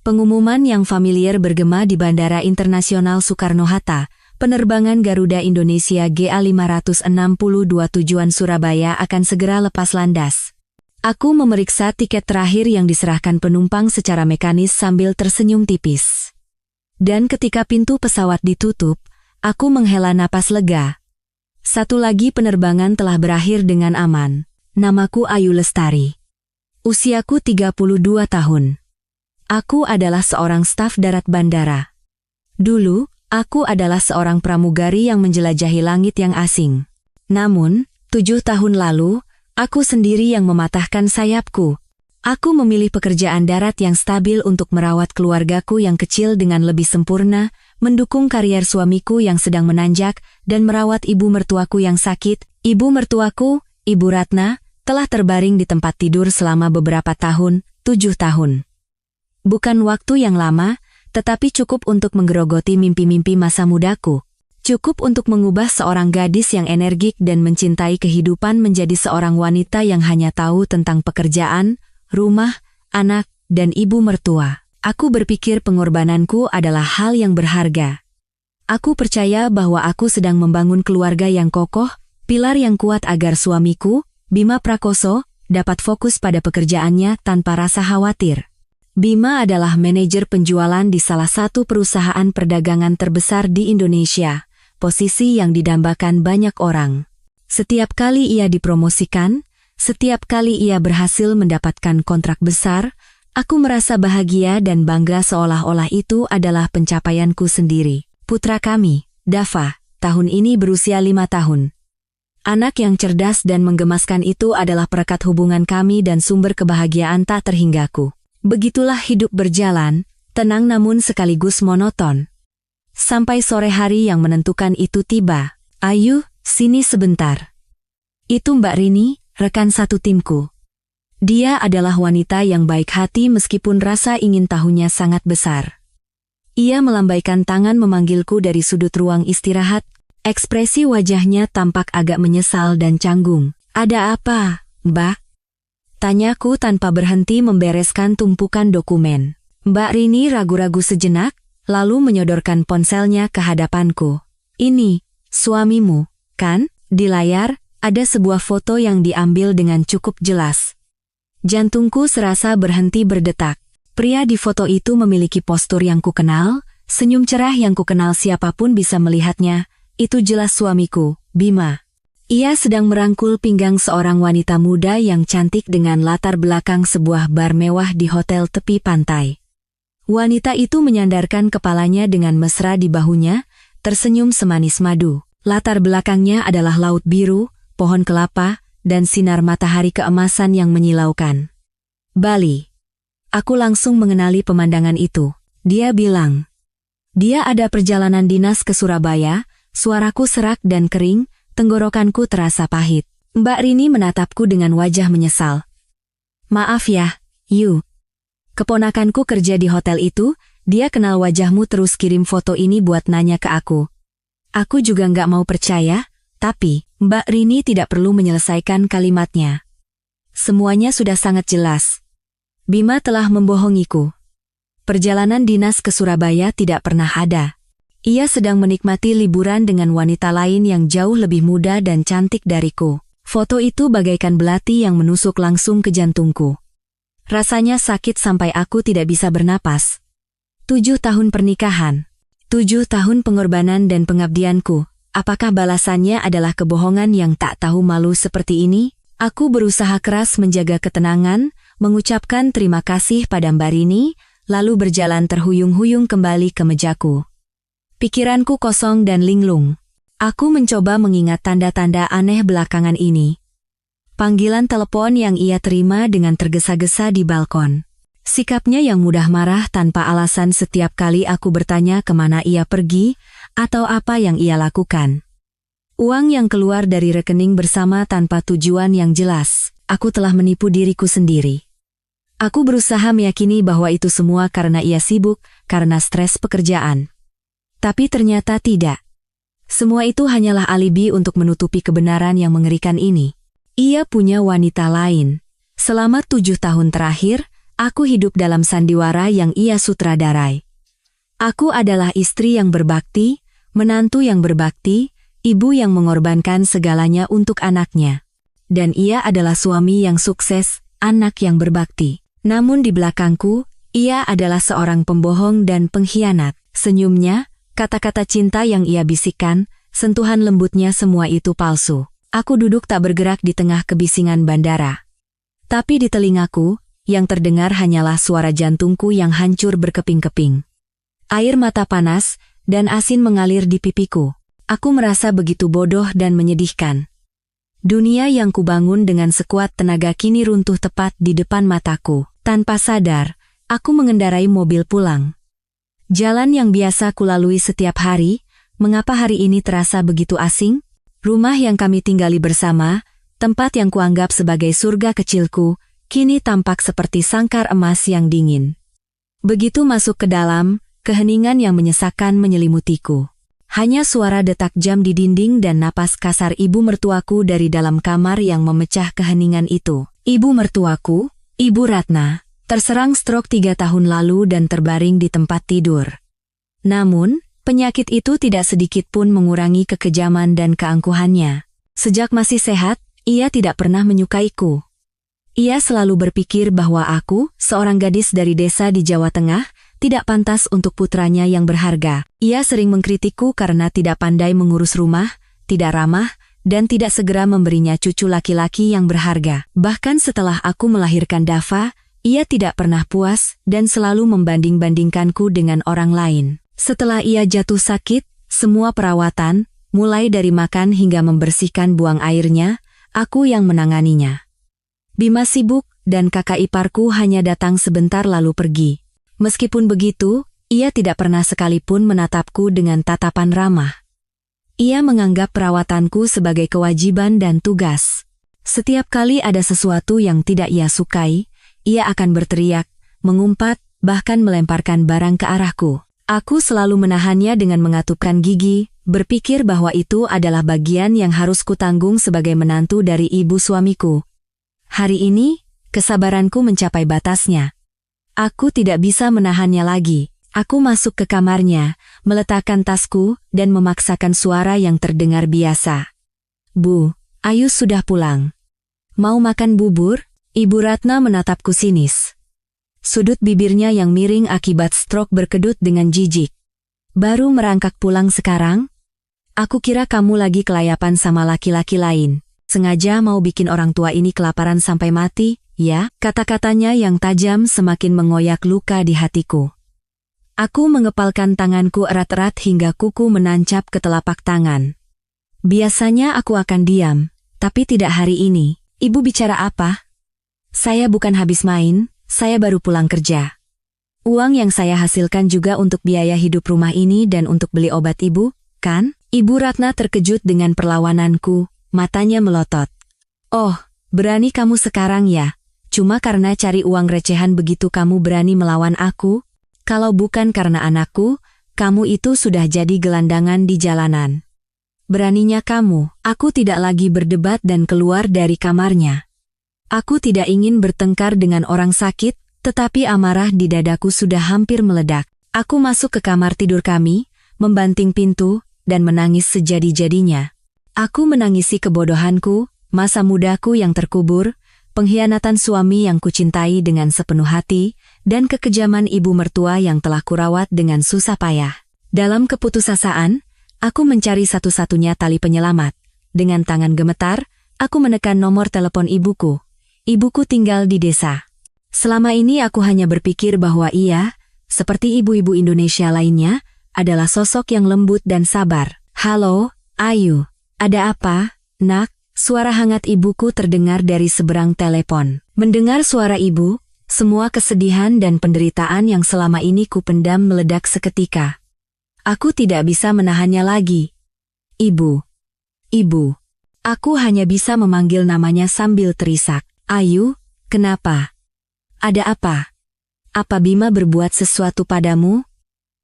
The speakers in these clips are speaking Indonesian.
Pengumuman yang familiar bergema di Bandara Internasional Soekarno-Hatta. Penerbangan Garuda Indonesia GA562 tujuan Surabaya akan segera lepas landas. Aku memeriksa tiket terakhir yang diserahkan penumpang secara mekanis sambil tersenyum tipis. Dan ketika pintu pesawat ditutup, aku menghela napas lega. Satu lagi penerbangan telah berakhir dengan aman. Namaku Ayu Lestari. Usiaku 32 tahun. Aku adalah seorang staf darat bandara. Dulu, aku adalah seorang pramugari yang menjelajahi langit yang asing. Namun, 7 tahun lalu, aku sendiri yang mematahkan sayapku. Aku memilih pekerjaan darat yang stabil untuk merawat keluargaku yang kecil dengan lebih sempurna, mendukung karier suamiku yang sedang menanjak, dan merawat ibu mertuaku yang sakit. Ibu mertuaku, Ibu Ratna, telah terbaring di tempat tidur selama beberapa tahun, 7 tahun. Bukan waktu yang lama, tetapi cukup untuk menggerogoti mimpi-mimpi masa mudaku. Cukup untuk mengubah seorang gadis yang energik dan mencintai kehidupan menjadi seorang wanita yang hanya tahu tentang pekerjaan, rumah, anak, dan ibu mertua. Aku berpikir pengorbananku adalah hal yang berharga. Aku percaya bahwa aku sedang membangun keluarga yang kokoh, pilar yang kuat agar suamiku, Bima Prakoso, dapat fokus pada pekerjaannya tanpa rasa khawatir. Bima adalah manajer penjualan di salah satu perusahaan perdagangan terbesar di Indonesia, posisi yang didambakan banyak orang. Setiap kali ia dipromosikan, setiap kali ia berhasil mendapatkan kontrak besar, aku merasa bahagia dan bangga seolah-olah itu adalah pencapaianku sendiri. Putra kami, Dava, tahun ini berusia 5 tahun. Anak yang cerdas dan menggemaskan itu adalah perekat hubungan kami dan sumber kebahagiaan tak terhinggaku. Begitulah hidup berjalan, tenang namun sekaligus monoton. Sampai sore hari yang menentukan itu tiba. Ayu, sini sebentar. Itu Mbak Rini, rekan satu timku. Dia adalah wanita yang baik hati meskipun rasa ingin tahunya sangat besar. Ia melambaikan tangan memanggilku dari sudut ruang istirahat. Ekspresi wajahnya tampak agak menyesal dan canggung. Ada apa, Mbak? Tanyaku tanpa berhenti membereskan tumpukan dokumen. Mbak Rini ragu-ragu sejenak, lalu menyodorkan ponselnya ke hadapanku. Ini, suamimu, kan? Di layar, ada sebuah foto yang diambil dengan cukup jelas. Jantungku serasa berhenti berdetak. Pria di foto itu memiliki postur yang kukenal, senyum cerah yang kukenal siapapun bisa melihatnya. Itu jelas suamiku, Bima. Ia sedang merangkul pinggang seorang wanita muda yang cantik dengan latar belakang sebuah bar mewah di hotel tepi pantai. Wanita itu menyandarkan kepalanya dengan mesra di bahunya, tersenyum semanis madu. Latar belakangnya adalah laut biru, pohon kelapa, dan sinar matahari keemasan yang menyilaukan. Bali. Aku langsung mengenali pemandangan itu. Dia bilang. Dia ada perjalanan dinas ke Surabaya, suaraku serak dan kering, tenggorokanku terasa pahit. Mbak Rini menatapku dengan wajah menyesal. Maaf ya, Yu. Keponakanku kerja di hotel itu, dia kenal wajahmu terus kirim foto ini buat nanya ke aku. Aku juga nggak mau percaya, tapi Mbak Rini tidak perlu menyelesaikan kalimatnya. Semuanya sudah sangat jelas. Bima telah membohongiku. Perjalanan dinas ke Surabaya tidak pernah ada. Ia sedang menikmati liburan dengan wanita lain yang jauh lebih muda dan cantik dariku. Foto itu bagaikan belati yang menusuk langsung ke jantungku. Rasanya sakit sampai aku tidak bisa bernapas. 7 tahun pernikahan. 7 tahun pengorbanan dan pengabdianku. Apakah balasannya adalah kebohongan yang tak tahu malu seperti ini? Aku berusaha keras menjaga ketenangan, mengucapkan terima kasih pada Mbak Rini, lalu berjalan terhuyung-huyung kembali ke mejaku. Pikiranku kosong dan linglung. Aku mencoba mengingat tanda-tanda aneh belakangan ini. Panggilan telepon yang ia terima dengan tergesa-gesa di balkon. Sikapnya yang mudah marah tanpa alasan setiap kali aku bertanya kemana ia pergi, atau apa yang ia lakukan. Uang yang keluar dari rekening bersama tanpa tujuan yang jelas. Aku telah menipu diriku sendiri. Aku berusaha meyakini bahwa itu semua karena ia sibuk, karena stres pekerjaan. Tapi ternyata tidak. Semua itu hanyalah alibi untuk menutupi kebenaran yang mengerikan ini. Ia punya wanita lain. Selama 7 tahun terakhir, Aku hidup dalam sandiwara yang ia sutradarai. Aku adalah istri yang berbakti, menantu yang berbakti, ibu yang mengorbankan segalanya untuk anaknya. Dan ia adalah suami yang sukses, anak yang berbakti. Namun di belakangku, ia adalah seorang pembohong dan pengkhianat. Senyumnya, kata-kata cinta yang ia bisikkan, sentuhan lembutnya semua itu palsu. Aku duduk tak bergerak di tengah kebisingan bandara. Tapi di telingaku, yang terdengar hanyalah suara jantungku yang hancur berkeping-keping. Air mata panas dan asin mengalir di pipiku. Aku merasa begitu bodoh dan menyedihkan. Dunia yang kubangun dengan sekuat tenaga kini runtuh tepat di depan mataku. Tanpa sadar, aku mengendarai mobil pulang. Jalan yang biasa kulalui setiap hari, mengapa hari ini terasa begitu asing? Rumah yang kami tinggali bersama, tempat yang kuanggap sebagai surga kecilku, kini tampak seperti sangkar emas yang dingin. Begitu masuk ke dalam, keheningan yang menyesakkan menyelimutiku. Hanya suara detak jam di dinding dan napas kasar ibu mertuaku dari dalam kamar yang memecah keheningan itu. Ibu mertuaku, Ibu Ratna, terserang stroke 3 tahun lalu dan terbaring di tempat tidur. Namun, penyakit itu tidak sedikit pun mengurangi kekejaman dan keangkuhannya. Sejak masih sehat, ia tidak pernah menyukaiku. Ia selalu berpikir bahwa aku, seorang gadis dari desa di Jawa Tengah, tidak pantas untuk putranya yang berharga. Ia sering mengkritikku karena tidak pandai mengurus rumah, tidak ramah, dan tidak segera memberinya cucu laki-laki yang berharga. Bahkan setelah aku melahirkan Dava, ia tidak pernah puas dan selalu membanding-bandingkanku dengan orang lain. Setelah ia jatuh sakit, semua perawatan, mulai dari makan hingga membersihkan buang airnya, aku yang menanganinya. Bima sibuk dan kakak iparku hanya datang sebentar lalu pergi. Meskipun begitu, ia tidak pernah sekalipun menatapku dengan tatapan ramah. Ia menganggap perawatanku sebagai kewajiban dan tugas. Setiap kali ada sesuatu yang tidak ia sukai, ia akan berteriak, mengumpat, bahkan melemparkan barang ke arahku. Aku selalu menahannya dengan mengatupkan gigi, berpikir bahwa itu adalah bagian yang harus kutanggung sebagai menantu dari ibu suamiku. Hari ini, kesabaranku mencapai batasnya. Aku tidak bisa menahannya lagi. Aku masuk ke kamarnya, meletakkan tasku, dan memaksakan suara yang terdengar biasa. Bu, Ayu sudah pulang. Mau makan bubur? Ibu Ratna menatapku sinis. Sudut bibirnya yang miring akibat stroke berkedut dengan jijik. Baru merangkak pulang sekarang? Aku kira kamu lagi kelayapan sama laki-laki lain. Sengaja mau bikin orang tua ini kelaparan sampai mati, ya? Kata-katanya yang tajam semakin mengoyak luka di hatiku. Aku mengepalkan tanganku erat-erat hingga kuku menancap ke telapak tangan. Biasanya aku akan diam, tapi tidak hari ini. Ibu bicara apa? Saya bukan habis main, saya baru pulang kerja. Uang yang saya hasilkan juga untuk biaya hidup rumah ini dan untuk beli obat ibu, kan? Ibu Ratna terkejut dengan perlawananku, matanya melotot. Oh, berani kamu sekarang ya? Cuma karena cari uang recehan begitu kamu berani melawan aku? Kalau bukan karena anakku, kamu itu sudah jadi gelandangan di jalanan. Beraninya kamu, aku tidak lagi berdebat dan keluar dari kamarnya. Aku tidak ingin bertengkar dengan orang sakit, tetapi amarah di dadaku sudah hampir meledak. Aku masuk ke kamar tidur kami, membanting pintu, dan menangis sejadi-jadinya. Aku menangisi kebodohanku, masa mudaku yang terkubur, pengkhianatan suami yang kucintai dengan sepenuh hati, dan kekejaman ibu mertua yang telah kurawat dengan susah payah. Dalam keputusasaan, aku mencari satu-satunya tali penyelamat. Dengan tangan gemetar, aku menekan nomor telepon ibuku. Ibuku tinggal di desa. Selama ini aku hanya berpikir bahwa ia, seperti ibu-ibu Indonesia lainnya, adalah sosok yang lembut dan sabar. Halo, Ayu. Ada apa, nak? Suara hangat ibuku terdengar dari seberang telepon. Mendengar suara ibu, semua kesedihan dan penderitaan yang selama ini kupendam meledak seketika. Aku tidak bisa menahannya lagi. Ibu. Ibu. Aku hanya bisa memanggil namanya sambil terisak. Ayu, kenapa? Ada apa? Apa Bima berbuat sesuatu padamu?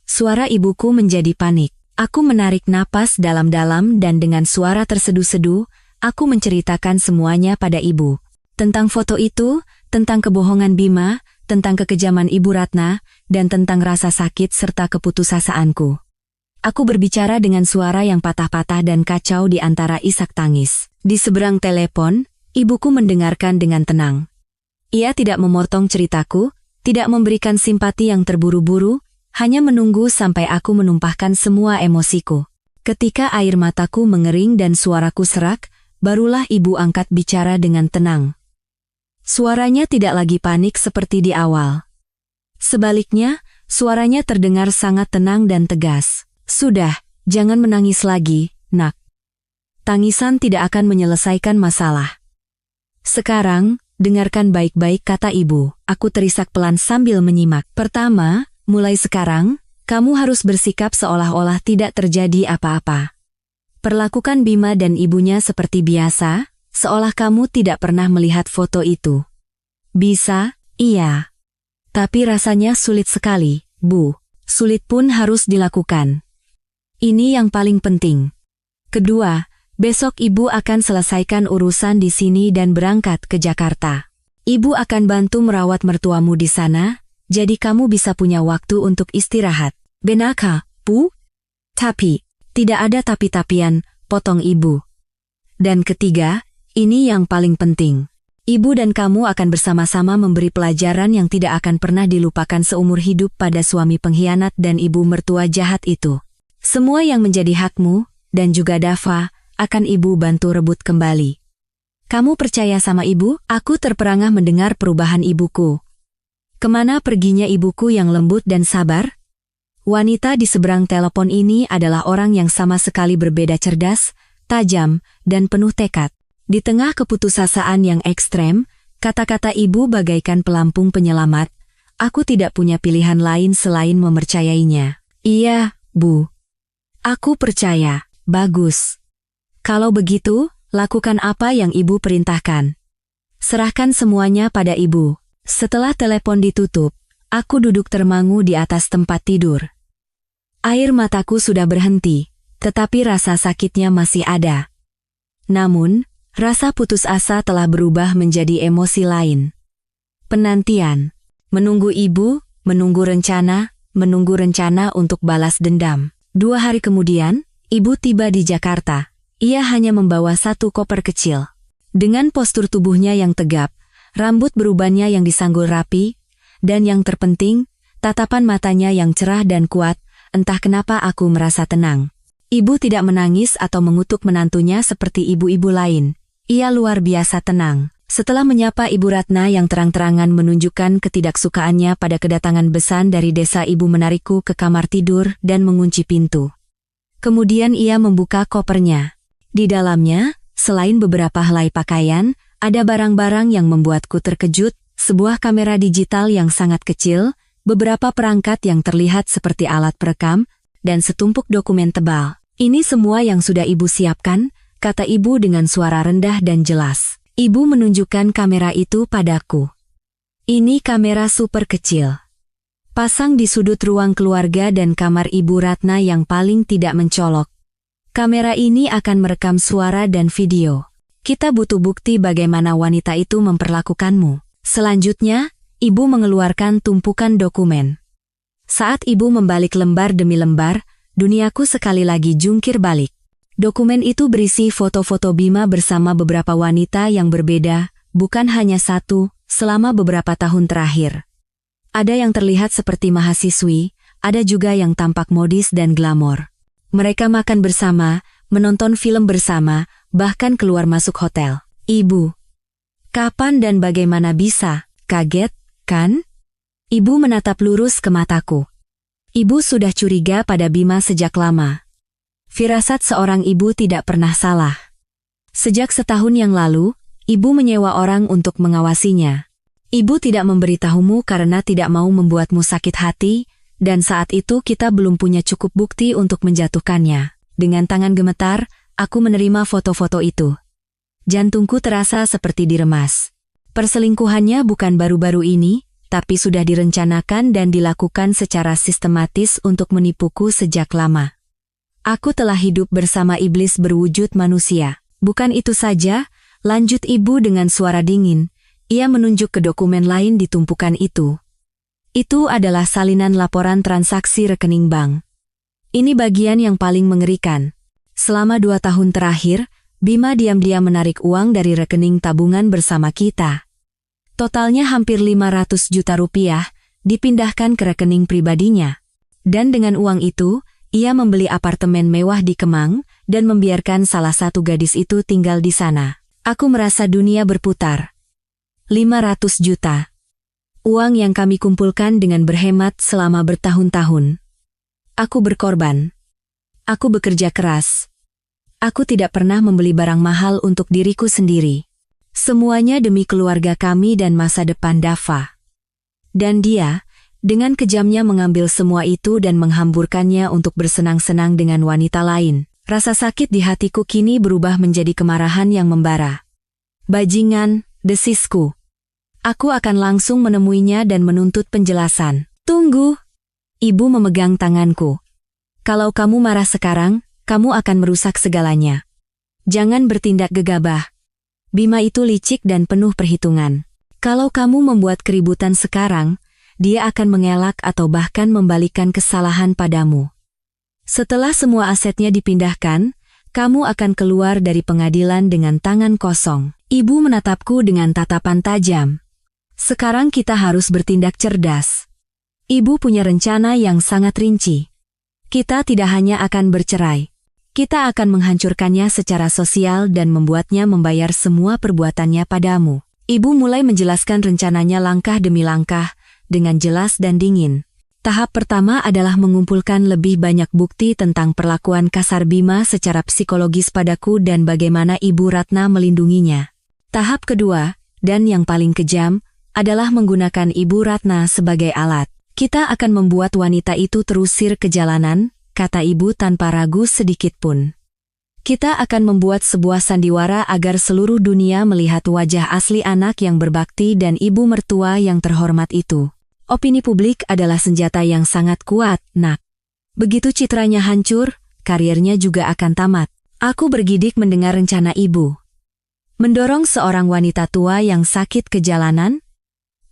Suara ibuku menjadi panik. Aku menarik napas dalam-dalam dan dengan suara terseduh-seduh, aku menceritakan semuanya pada ibu. Tentang foto itu, tentang kebohongan Bima, tentang kekejaman Ibu Ratna, dan tentang rasa sakit serta keputusasaanku. Aku berbicara dengan suara yang patah-patah dan kacau di antara isak tangis. Di seberang telepon, ibuku mendengarkan dengan tenang. Ia tidak memotong ceritaku, tidak memberikan simpati yang terburu-buru, hanya menunggu sampai aku menumpahkan semua emosiku. Ketika air mataku mengering dan suaraku serak, barulah ibu angkat bicara dengan tenang. Suaranya tidak lagi panik seperti di awal. Sebaliknya, suaranya terdengar sangat tenang dan tegas. Sudah, jangan menangis lagi, nak. Tangisan tidak akan menyelesaikan masalah. Sekarang, dengarkan baik-baik kata ibu. Aku terisak pelan sambil menyimak. Pertama, mulai sekarang, kamu harus bersikap seolah-olah tidak terjadi apa-apa. Perlakukan Bima dan ibunya seperti biasa, seolah kamu tidak pernah melihat foto itu. Bisa, iya. Tapi rasanya sulit sekali, Bu. Sulit pun harus dilakukan. Ini yang paling penting. Kedua, besok ibu akan selesaikan urusan di sini dan berangkat ke Jakarta. Ibu akan bantu merawat mertuamu di sana, jadi kamu bisa punya waktu untuk istirahat. Benaka, Bu? Tapi, tidak ada tapi-tapian, potong ibu. Dan ketiga, ini yang paling penting. Ibu dan kamu akan bersama-sama memberi pelajaran yang tidak akan pernah dilupakan seumur hidup pada suami pengkhianat dan ibu mertua jahat itu. Semua yang menjadi hakmu, dan juga Dava, akan ibu bantu rebut kembali. Kamu percaya sama ibu? Aku terperangah mendengar perubahan ibuku. Kemana perginya ibuku yang lembut dan sabar? Wanita di seberang telepon ini adalah orang yang sama sekali berbeda cerdas, tajam, dan penuh tekad. Di tengah keputusasaan yang ekstrem, kata-kata ibu bagaikan pelampung penyelamat. Aku tidak punya pilihan lain selain mempercayainya. Iya, Bu. Aku percaya. Bagus. Kalau begitu, lakukan apa yang ibu perintahkan. Serahkan semuanya pada ibu. Setelah telepon ditutup, aku duduk termangu di atas tempat tidur. Air mataku sudah berhenti, tetapi rasa sakitnya masih ada. Namun, rasa putus asa telah berubah menjadi emosi lain. Penantian. Menunggu ibu, menunggu rencana untuk balas dendam. 2 hari kemudian, ibu tiba di Jakarta. Ia hanya membawa 1 koper kecil. Dengan postur tubuhnya yang tegap, rambut berubannya yang disanggul rapi, dan yang terpenting, tatapan matanya yang cerah dan kuat, entah kenapa aku merasa tenang. Ibu tidak menangis atau mengutuk menantunya seperti ibu-ibu lain. Ia luar biasa tenang. Setelah menyapa Ibu Ratna yang terang-terangan menunjukkan ketidaksukaannya pada kedatangan besan dari desa, ibu menarikku ke kamar tidur dan mengunci pintu. Kemudian ia membuka kopernya. Di dalamnya, selain beberapa helai pakaian, ada barang-barang yang membuatku terkejut, sebuah kamera digital yang sangat kecil, beberapa perangkat yang terlihat seperti alat perekam, dan setumpuk dokumen tebal. Ini semua yang sudah ibu siapkan, kata ibu dengan suara rendah dan jelas. Ibu menunjukkan kamera itu padaku. Ini kamera super kecil. Pasang di sudut ruang keluarga dan kamar Ibu Ratna yang paling tidak mencolok. Kamera ini akan merekam suara dan video. Kita butuh bukti bagaimana wanita itu memperlakukanmu. Selanjutnya, ibu mengeluarkan tumpukan dokumen. Saat ibu membalik lembar demi lembar, duniaku sekali lagi jungkir balik. Dokumen itu berisi foto-foto Bima bersama beberapa wanita yang berbeda, bukan hanya satu, selama beberapa tahun terakhir. Ada yang terlihat seperti mahasiswi, ada juga yang tampak modis dan glamor. Mereka makan bersama, menonton film bersama, bahkan keluar masuk hotel. Ibu, kapan dan bagaimana bisa? Kaget, kan? Ibu menatap lurus ke mataku. Ibu sudah curiga pada Bima sejak lama. Firasat seorang ibu tidak pernah salah. Sejak setahun yang lalu, ibu menyewa orang untuk mengawasinya. Ibu tidak memberitahumu karena tidak mau membuatmu sakit hati, dan saat itu kita belum punya cukup bukti untuk menjatuhkannya. Dengan tangan gemetar, aku menerima foto-foto itu. Jantungku terasa seperti diremas. Perselingkuhannya bukan baru-baru ini, tapi sudah direncanakan dan dilakukan secara sistematis untuk menipuku sejak lama. Aku telah hidup bersama iblis berwujud manusia. Bukan itu saja, lanjut ibu dengan suara dingin. Ia menunjuk ke dokumen lain di tumpukan itu. Itu adalah salinan laporan transaksi rekening bank. Ini bagian yang paling mengerikan. Selama 2 tahun terakhir, Bima diam-diam menarik uang dari rekening tabungan bersama kita. Totalnya hampir 500 juta rupiah, dipindahkan ke rekening pribadinya. Dan dengan uang itu, ia membeli apartemen mewah di Kemang, dan membiarkan salah satu gadis itu tinggal di sana. Aku merasa dunia berputar. 500 juta. Uang yang kami kumpulkan dengan berhemat selama bertahun-tahun. Aku berkorban. Aku bekerja keras. Aku tidak pernah membeli barang mahal untuk diriku sendiri. Semuanya demi keluarga kami dan masa depan Dava. Dan dia, dengan kejamnya mengambil semua itu dan menghamburkannya untuk bersenang-senang dengan wanita lain. Rasa sakit di hatiku kini berubah menjadi kemarahan yang membara. Bajingan, desisku. Aku akan langsung menemuinya dan menuntut penjelasan. Tunggu. Ibu memegang tanganku. Kalau kamu marah sekarang, kamu akan merusak segalanya. Jangan bertindak gegabah. Bima itu licik dan penuh perhitungan. Kalau kamu membuat keributan sekarang, dia akan mengelak atau bahkan membalikkan kesalahan padamu. Setelah semua asetnya dipindahkan, kamu akan keluar dari pengadilan dengan tangan kosong. Ibu menatapku dengan tatapan tajam. Sekarang kita harus bertindak cerdas. Ibu punya rencana yang sangat rinci. Kita tidak hanya akan bercerai. Kita akan menghancurkannya secara sosial dan membuatnya membayar semua perbuatannya padamu. Ibu mulai menjelaskan rencananya langkah demi langkah, dengan jelas dan dingin. Tahap pertama adalah mengumpulkan lebih banyak bukti tentang perlakuan kasar Bima secara psikologis padaku dan bagaimana Ibu Ratna melindunginya. Tahap kedua, dan yang paling kejam, adalah menggunakan Ibu Ratna sebagai alat. Kita akan membuat wanita itu terusir ke jalanan, kata ibu tanpa ragu sedikit pun. Kita akan membuat sebuah sandiwara agar seluruh dunia melihat wajah asli anak yang berbakti dan ibu mertua yang terhormat itu. Opini publik adalah senjata yang sangat kuat, nak. Begitu citranya hancur, karirnya juga akan tamat. Aku bergidik mendengar rencana ibu. Mendorong seorang wanita tua yang sakit ke jalanan?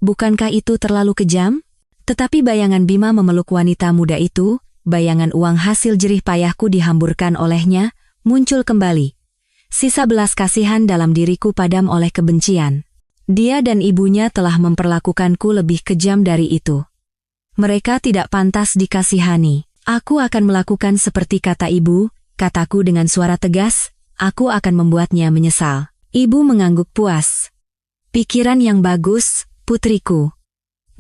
Bukankah itu terlalu kejam? Tetapi bayangan Bima memeluk wanita muda itu, bayangan uang hasil jerih payahku dihamburkan olehnya, muncul kembali. Sisa belas kasihan dalam diriku padam oleh kebencian. Dia dan ibunya telah memperlakukanku lebih kejam dari itu. Mereka tidak pantas dikasihani. Aku akan melakukan seperti kata ibu, kataku dengan suara tegas, aku akan membuatnya menyesal. Ibu mengangguk puas. Pikiran yang bagus, putriku.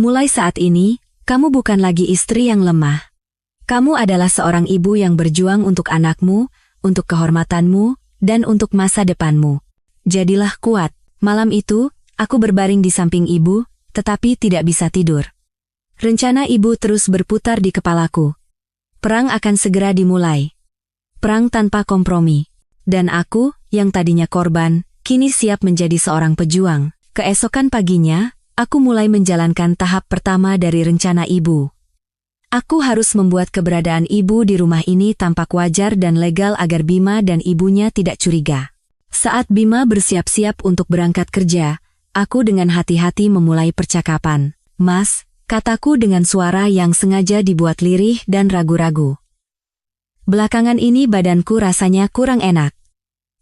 Mulai saat ini, kamu bukan lagi istri yang lemah. Kamu adalah seorang ibu yang berjuang untuk anakmu, untuk kehormatanmu, dan untuk masa depanmu. Jadilah kuat. Malam itu, aku berbaring di samping ibu, tetapi tidak bisa tidur. Rencana ibu terus berputar di kepalaku. Perang akan segera dimulai. Perang tanpa kompromi. Dan aku, yang tadinya korban, kini siap menjadi seorang pejuang. Keesokan paginya, aku mulai menjalankan tahap pertama dari rencana ibu. Aku harus membuat keberadaan ibu di rumah ini tampak wajar dan legal agar Bima dan ibunya tidak curiga. Saat Bima bersiap-siap untuk berangkat kerja, aku dengan hati-hati memulai percakapan. Mas, kataku dengan suara yang sengaja dibuat lirih dan ragu-ragu. Belakangan ini badanku rasanya kurang enak.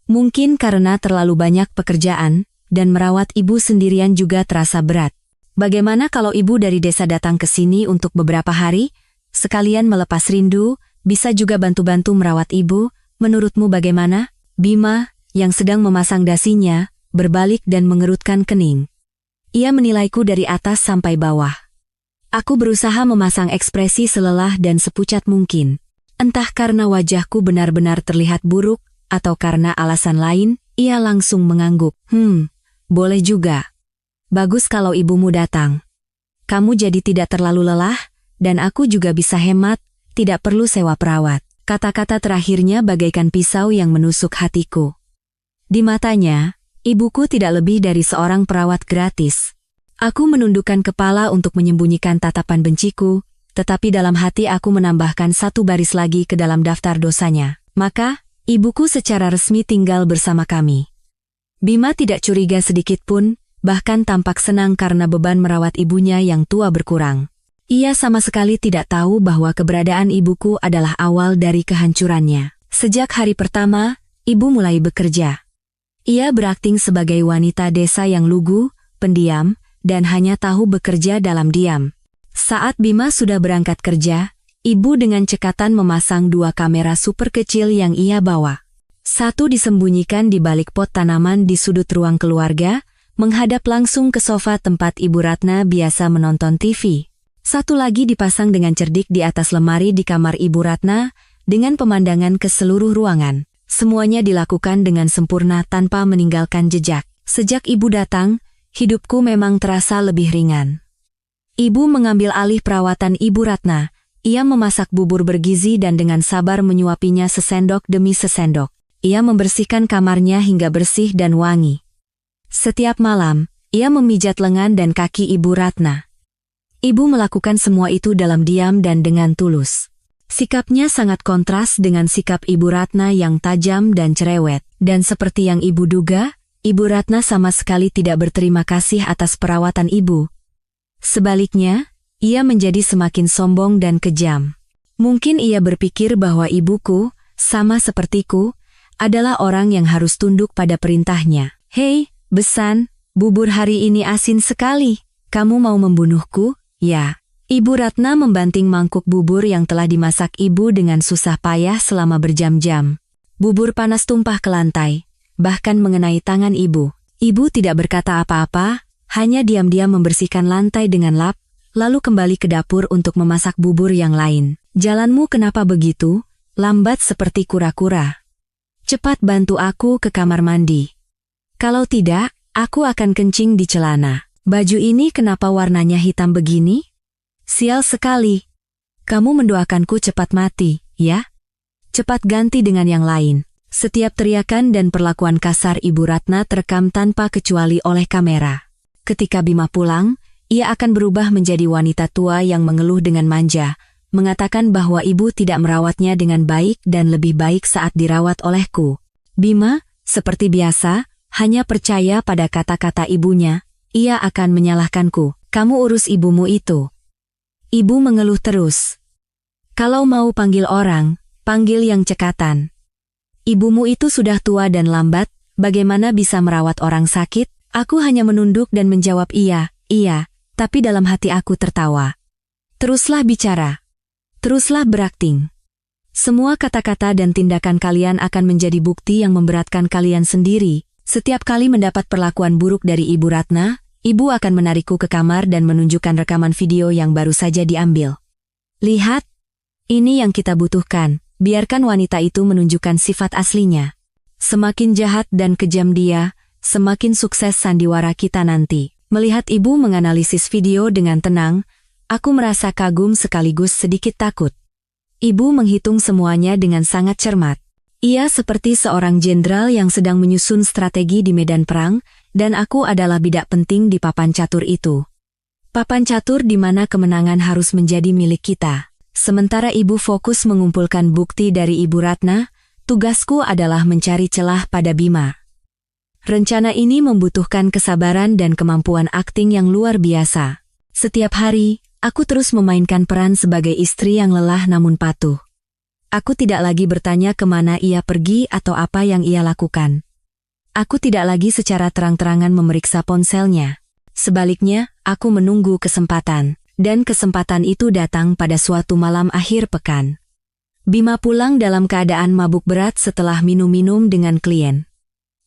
Mungkin karena terlalu banyak pekerjaan, dan merawat ibu sendirian juga terasa berat. Bagaimana kalau ibu dari desa datang ke sini untuk beberapa hari? Sekalian melepas rindu, bisa juga bantu-bantu merawat ibu, menurutmu bagaimana? Bima, yang sedang memasang dasinya, berbalik dan mengerutkan kening. Ia menilaiku dari atas sampai bawah. Aku berusaha memasang ekspresi selelah dan sepucat mungkin. Entah karena wajahku benar-benar terlihat buruk, atau karena alasan lain, ia langsung mengangguk. Boleh juga. Bagus kalau ibumu datang. Kamu jadi tidak terlalu lelah, dan aku juga bisa hemat, tidak perlu sewa perawat. Kata-kata terakhirnya bagaikan pisau yang menusuk hatiku. Di matanya, ibuku tidak lebih dari seorang perawat gratis. Aku menundukkan kepala untuk menyembunyikan tatapan benciku, tetapi dalam hati aku menambahkan satu baris lagi ke dalam daftar dosanya. Maka, ibuku secara resmi tinggal bersama kami. Bima tidak curiga sedikit pun, bahkan tampak senang karena beban merawat ibunya yang tua berkurang. Ia sama sekali tidak tahu bahwa keberadaan ibuku adalah awal dari kehancurannya. Sejak hari pertama, ibu mulai bekerja. Ia berakting sebagai wanita desa yang lugu, pendiam, dan hanya tahu bekerja dalam diam. Saat Bima sudah berangkat kerja, ibu dengan cekatan memasang 2 kamera super kecil yang ia bawa. Satu disembunyikan di balik pot tanaman di sudut ruang keluarga, menghadap langsung ke sofa tempat Ibu Ratna biasa menonton TV. Satu lagi dipasang dengan cerdik di atas lemari di kamar Ibu Ratna, dengan pemandangan ke seluruh ruangan. Semuanya dilakukan dengan sempurna tanpa meninggalkan jejak. Sejak ibu datang, hidupku memang terasa lebih ringan. Ibu mengambil alih perawatan Ibu Ratna. Ia memasak bubur bergizi dan dengan sabar menyuapinya sesendok demi sesendok. Ia membersihkan kamarnya hingga bersih dan wangi. Setiap malam, ia memijat lengan dan kaki Ibu Ratna. Ibu melakukan semua itu dalam diam dan dengan tulus. Sikapnya sangat kontras dengan sikap Ibu Ratna yang tajam dan cerewet. Dan seperti yang ibu duga, Ibu Ratna sama sekali tidak berterima kasih atas perawatan ibu. Sebaliknya, ia menjadi semakin sombong dan kejam. Mungkin ia berpikir bahwa ibuku, sama sepertiku, adalah orang yang harus tunduk pada perintahnya. "Hei, Besan, bubur hari ini asin sekali. Kamu mau membunuhku?" "Ya." Ibu Ratna membanting mangkuk bubur yang telah dimasak ibu dengan susah payah selama berjam-jam. Bubur panas tumpah ke lantai, bahkan mengenai tangan ibu. Ibu tidak berkata apa-apa, hanya diam-diam membersihkan lantai dengan lap, lalu kembali ke dapur untuk memasak bubur yang lain. "Jalanmu kenapa begitu? Lambat seperti kura-kura. Cepat bantu aku ke kamar mandi. Kalau tidak, aku akan kencing di celana. Baju ini kenapa warnanya hitam begini? Sial sekali. Kamu mendoakanku cepat mati, ya? Cepat ganti dengan yang lain." Setiap teriakan dan perlakuan kasar Ibu Ratna terekam tanpa kecuali oleh kamera. Ketika Bima pulang, ia akan berubah menjadi wanita tua yang mengeluh dengan manja, mengatakan bahwa ibu tidak merawatnya dengan baik dan lebih baik saat dirawat olehku. Bima, seperti biasa, hanya percaya pada kata-kata ibunya. Ia akan menyalahkanku. "Kamu urus ibumu itu." Ibu mengeluh terus. "Kalau mau panggil orang, panggil yang cekatan. Ibumu itu sudah tua dan lambat, bagaimana bisa merawat orang sakit?" Aku hanya menunduk dan menjawab iya, tapi dalam hati aku tertawa. "Teruslah bicara. Teruslah berakting. Semua kata-kata dan tindakan kalian akan menjadi bukti yang memberatkan kalian sendiri. Setiap kali mendapat perlakuan buruk dari Ibu Ratna, ibu akan menarikku ke kamar dan menunjukkan rekaman video yang baru saja diambil. Lihat, ini yang kita butuhkan. Biarkan wanita itu menunjukkan sifat aslinya. Semakin jahat dan kejam dia, semakin sukses sandiwara kita nanti." Melihat ibu menganalisis video dengan tenang, aku merasa kagum sekaligus sedikit takut. Ibu menghitung semuanya dengan sangat cermat. Ia seperti seorang jenderal yang sedang menyusun strategi di medan perang, dan aku adalah bidak penting di papan catur itu. Papan catur di mana kemenangan harus menjadi milik kita. Sementara ibu fokus mengumpulkan bukti dari Ibu Ratna, tugasku adalah mencari celah pada Bima. Rencana ini membutuhkan kesabaran dan kemampuan akting yang luar biasa. Setiap hari, aku terus memainkan peran sebagai istri yang lelah namun patuh. Aku tidak lagi bertanya kemana ia pergi atau apa yang ia lakukan. Aku tidak lagi secara terang-terangan memeriksa ponselnya. Sebaliknya, aku menunggu kesempatan. Dan kesempatan itu datang pada suatu malam akhir pekan. Bima pulang dalam keadaan mabuk berat setelah minum-minum dengan klien.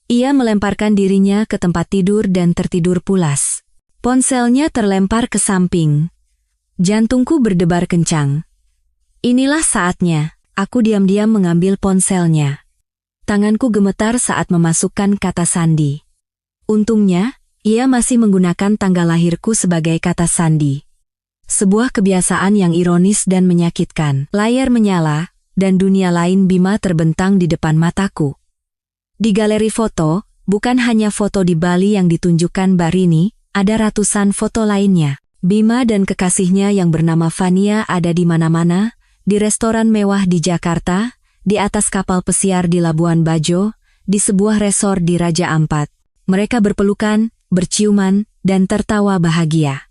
Ia melemparkan dirinya ke tempat tidur dan tertidur pulas. Ponselnya terlempar ke samping. Jantungku berdebar kencang. Inilah saatnya, aku diam-diam mengambil ponselnya. Tanganku gemetar saat memasukkan kata sandi. Untungnya, ia masih menggunakan tanggal lahirku sebagai kata sandi. Sebuah kebiasaan yang ironis dan menyakitkan. Layar menyala, dan dunia lain Bima terbentang di depan mataku. Di galeri foto, bukan hanya foto di Bali yang ditunjukkan Barini, ada ratusan foto lainnya. Bima dan kekasihnya yang bernama Fania ada di mana-mana, di restoran mewah di Jakarta, di atas kapal pesiar di Labuan Bajo, di sebuah resor di Raja Ampat. Mereka berpelukan, berciuman, dan tertawa bahagia.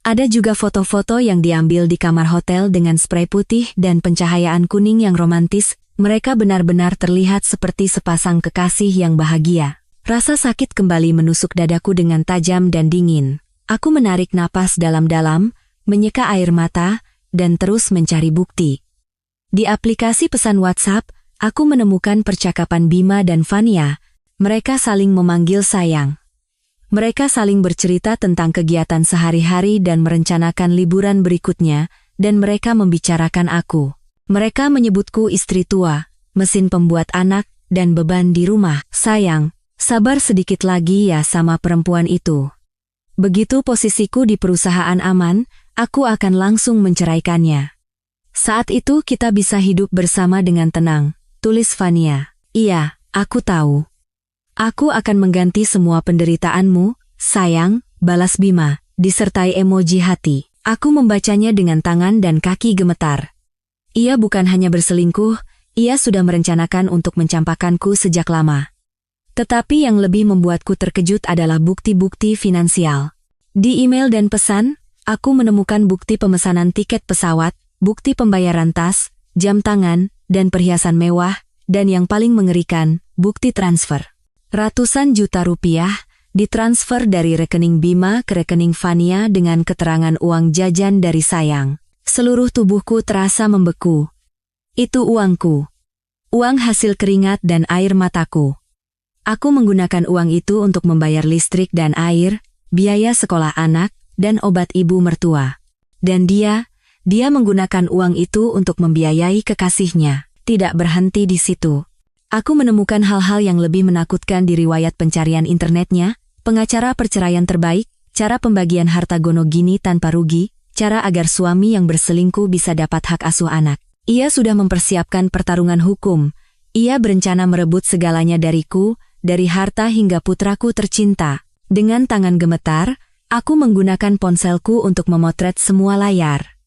Ada juga foto-foto yang diambil di kamar hotel dengan spray putih dan pencahayaan kuning yang romantis. Mereka benar-benar terlihat seperti sepasang kekasih yang bahagia. Rasa sakit kembali menusuk dadaku dengan tajam dan dingin. Aku menarik napas dalam-dalam, menyeka air mata, dan terus mencari bukti. Di aplikasi pesan WhatsApp, aku menemukan percakapan Bima dan Fania. Mereka saling memanggil sayang. Mereka saling bercerita tentang kegiatan sehari-hari dan merencanakan liburan berikutnya, dan mereka membicarakan aku. Mereka menyebutku istri tua, mesin pembuat anak, dan beban di rumah. Sayang, sabar sedikit lagi ya sama perempuan itu. Begitu posisiku di perusahaan aman, aku akan langsung menceraikannya. Saat itu kita bisa hidup bersama dengan tenang, tulis Fania. Iya, aku tahu. Aku akan mengganti semua penderitaanmu, sayang, balas Bima, disertai emoji hati. Aku membacanya dengan tangan dan kaki gemetar. Ia bukan hanya berselingkuh, ia sudah merencanakan untuk mencampakkanku sejak lama. Tetapi yang lebih membuatku terkejut adalah bukti-bukti finansial. Di email dan pesan, aku menemukan bukti pemesanan tiket pesawat, bukti pembayaran tas, jam tangan, dan perhiasan mewah, dan yang paling mengerikan, bukti transfer. Ratusan juta rupiah ditransfer dari rekening Bima ke rekening Fania dengan keterangan uang jajan dari sayang. Seluruh tubuhku terasa membeku. Itu uangku. Uang hasil keringat dan air mataku. Aku menggunakan uang itu untuk membayar listrik dan air, biaya sekolah anak, dan obat ibu mertua. Dan dia menggunakan uang itu untuk membiayai kekasihnya. Tidak berhenti di situ. Aku menemukan hal-hal yang lebih menakutkan di riwayat pencarian internetnya, pengacara perceraian terbaik, cara pembagian harta gono gini tanpa rugi, cara agar suami yang berselingkuh bisa dapat hak asuh anak. Ia sudah mempersiapkan pertarungan hukum. Ia berencana merebut segalanya dariku, dari harta hingga putraku tercinta. Dengan tangan gemetar, aku menggunakan ponselku untuk memotret semua layar.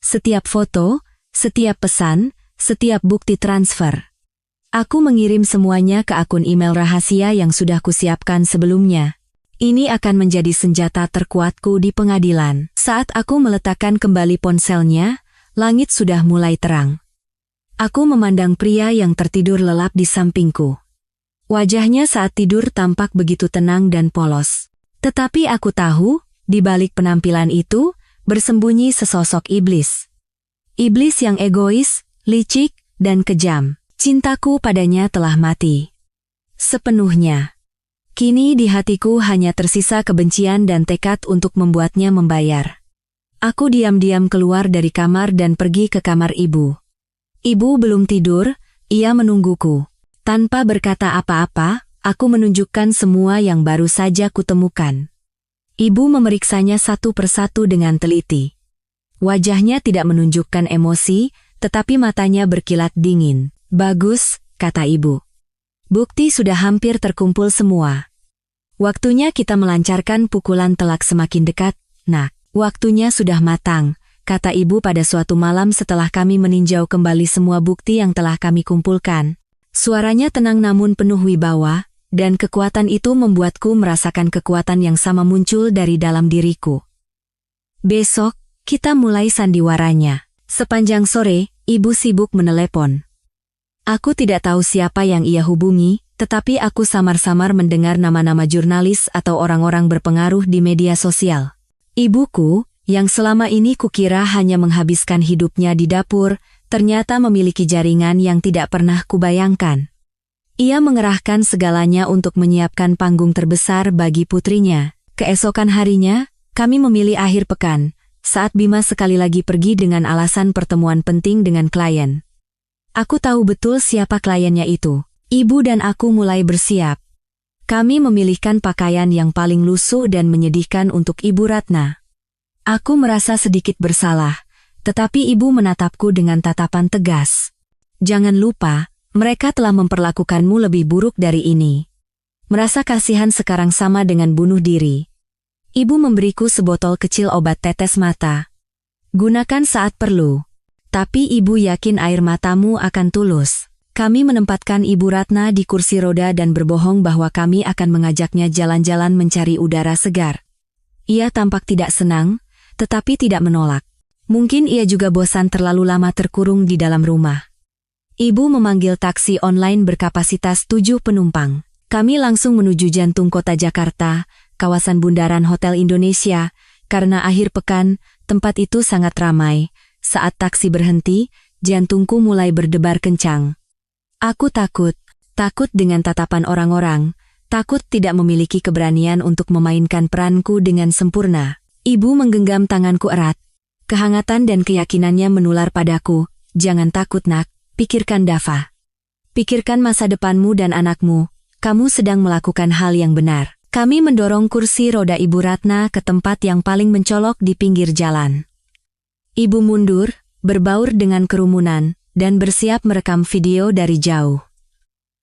Setiap foto, setiap pesan, setiap bukti transfer. Aku mengirim semuanya ke akun email rahasia yang sudah kusiapkan sebelumnya. Ini akan menjadi senjata terkuatku di pengadilan. Saat aku meletakkan kembali ponselnya, langit sudah mulai terang. Aku memandang pria yang tertidur lelap di sampingku. Wajahnya saat tidur tampak begitu tenang dan polos. Tetapi aku tahu, di balik penampilan itu, bersembunyi sesosok iblis. Iblis yang egois, licik, dan kejam. Cintaku padanya telah mati. Sepenuhnya. Kini di hatiku hanya tersisa kebencian dan tekad untuk membuatnya membayar. Aku diam-diam keluar dari kamar dan pergi ke kamar ibu. Ibu belum tidur, ia menungguku. Tanpa berkata apa-apa, aku menunjukkan semua yang baru saja kutemukan. Ibu memeriksanya satu persatu dengan teliti. Wajahnya tidak menunjukkan emosi, tetapi matanya berkilat dingin. Bagus, kata ibu. Bukti sudah hampir terkumpul semua. Waktunya kita melancarkan pukulan telak semakin dekat. Nah, waktunya sudah matang, kata ibu pada suatu malam setelah kami meninjau kembali semua bukti yang telah kami kumpulkan. Suaranya tenang namun penuh wibawa, dan kekuatan itu membuatku merasakan kekuatan yang sama muncul dari dalam diriku. Besok, kita mulai sandiwaranya. Sepanjang sore, ibu sibuk menelepon. Aku tidak tahu siapa yang ia hubungi, tetapi aku samar-samar mendengar nama-nama jurnalis atau orang-orang berpengaruh di media sosial. Ibuku, yang selama ini kukira hanya menghabiskan hidupnya di dapur, ternyata memiliki jaringan yang tidak pernah kubayangkan. Ia mengerahkan segalanya untuk menyiapkan panggung terbesar bagi putrinya. Keesokan harinya, kami memilih akhir pekan, saat Bima sekali lagi pergi dengan alasan pertemuan penting dengan klien. Aku tahu betul siapa kliennya itu. Ibu dan aku mulai bersiap. Kami memilihkan pakaian yang paling lusuh dan menyedihkan untuk Ibu Ratna. Aku merasa sedikit bersalah, tetapi ibu menatapku dengan tatapan tegas. Jangan lupa, mereka telah memperlakukanmu lebih buruk dari ini. Merasa kasihan sekarang sama dengan bunuh diri. Ibu memberiku sebotol kecil obat tetes mata. Gunakan saat perlu. Tapi ibu yakin air matamu akan tulus. Kami menempatkan Ibu Ratna di kursi roda dan berbohong bahwa kami akan mengajaknya jalan-jalan mencari udara segar. Ia tampak tidak senang, tetapi tidak menolak. Mungkin ia juga bosan terlalu lama terkurung di dalam rumah. Ibu memanggil taksi online berkapasitas 7 penumpang. Kami langsung menuju jantung kota Jakarta, kawasan bundaran Hotel Indonesia, karena akhir pekan, tempat itu sangat ramai. Saat taksi berhenti, jantungku mulai berdebar kencang. Aku takut dengan tatapan orang-orang, takut tidak memiliki keberanian untuk memainkan peranku dengan sempurna. Ibu menggenggam tanganku erat. Kehangatan dan keyakinannya menular padaku. Jangan takut nak, pikirkan Dava. Pikirkan masa depanmu dan anakmu, kamu sedang melakukan hal yang benar. Kami mendorong kursi roda Ibu Ratna ke tempat yang paling mencolok di pinggir jalan. Ibu mundur, berbaur dengan kerumunan, dan bersiap merekam video dari jauh.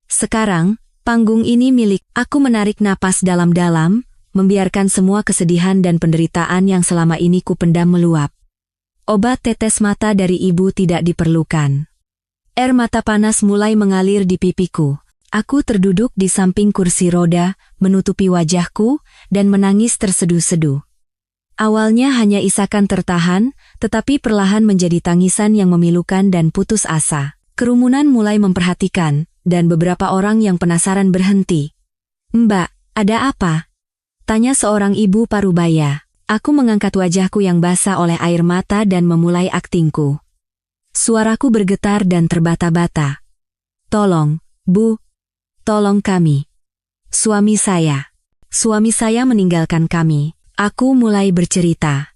Sekarang, panggung ini milik aku. Menarik napas dalam-dalam, membiarkan semua kesedihan dan penderitaan yang selama ini kupendam meluap. Obat tetes mata dari ibu tidak diperlukan. Air mata panas mulai mengalir di pipiku. Aku terduduk di samping kursi roda, menutupi wajahku, dan menangis terseduh-seduh. Awalnya hanya isakan tertahan, tetapi perlahan menjadi tangisan yang memilukan dan putus asa. Kerumunan mulai memperhatikan, dan beberapa orang yang penasaran berhenti. "Mbak, ada apa?" tanya seorang ibu parubaya. Aku mengangkat wajahku yang basah oleh air mata dan memulai aktingku. Suaraku bergetar dan terbata-bata. "Tolong, Bu. Tolong kami. Suami saya meninggalkan kami." Aku mulai bercerita.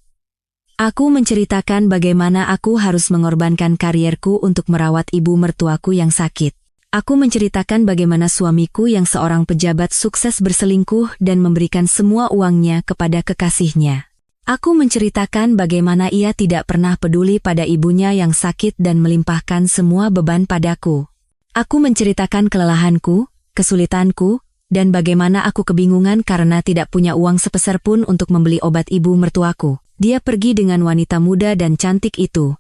Aku menceritakan bagaimana aku harus mengorbankan karierku untuk merawat ibu mertuaku yang sakit. Aku menceritakan bagaimana suamiku yang seorang pejabat sukses berselingkuh dan memberikan semua uangnya kepada kekasihnya. Aku menceritakan bagaimana ia tidak pernah peduli pada ibunya yang sakit dan melimpahkan semua beban padaku. Aku menceritakan kelelahanku, kesulitanku, dan bagaimana aku kebingungan karena tidak punya uang sepeser pun untuk membeli obat ibu mertuaku. Dia pergi dengan wanita muda dan cantik itu.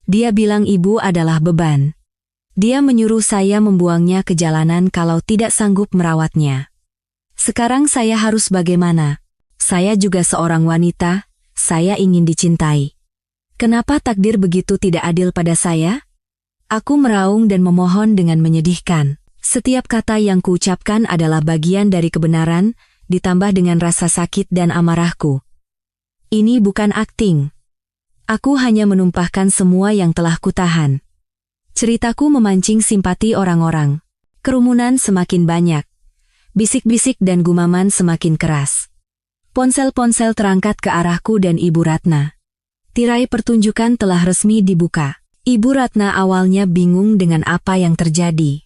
Dia bilang ibu adalah beban. Dia menyuruh saya membuangnya ke jalanan kalau tidak sanggup merawatnya. Sekarang saya harus bagaimana? Saya juga seorang wanita, saya ingin dicintai. Kenapa takdir begitu tidak adil pada saya? Aku meraung dan memohon dengan menyedihkan. Setiap kata yang kuucapkan adalah bagian dari kebenaran, ditambah dengan rasa sakit dan amarahku. Ini bukan akting. Aku hanya menumpahkan semua yang telah kutahan. Ceritaku memancing simpati orang-orang. Kerumunan semakin banyak. Bisik-bisik dan gumaman semakin keras. Ponsel-ponsel terangkat ke arahku dan Ibu Ratna. Tirai pertunjukan telah resmi dibuka. Ibu Ratna awalnya bingung dengan apa yang terjadi.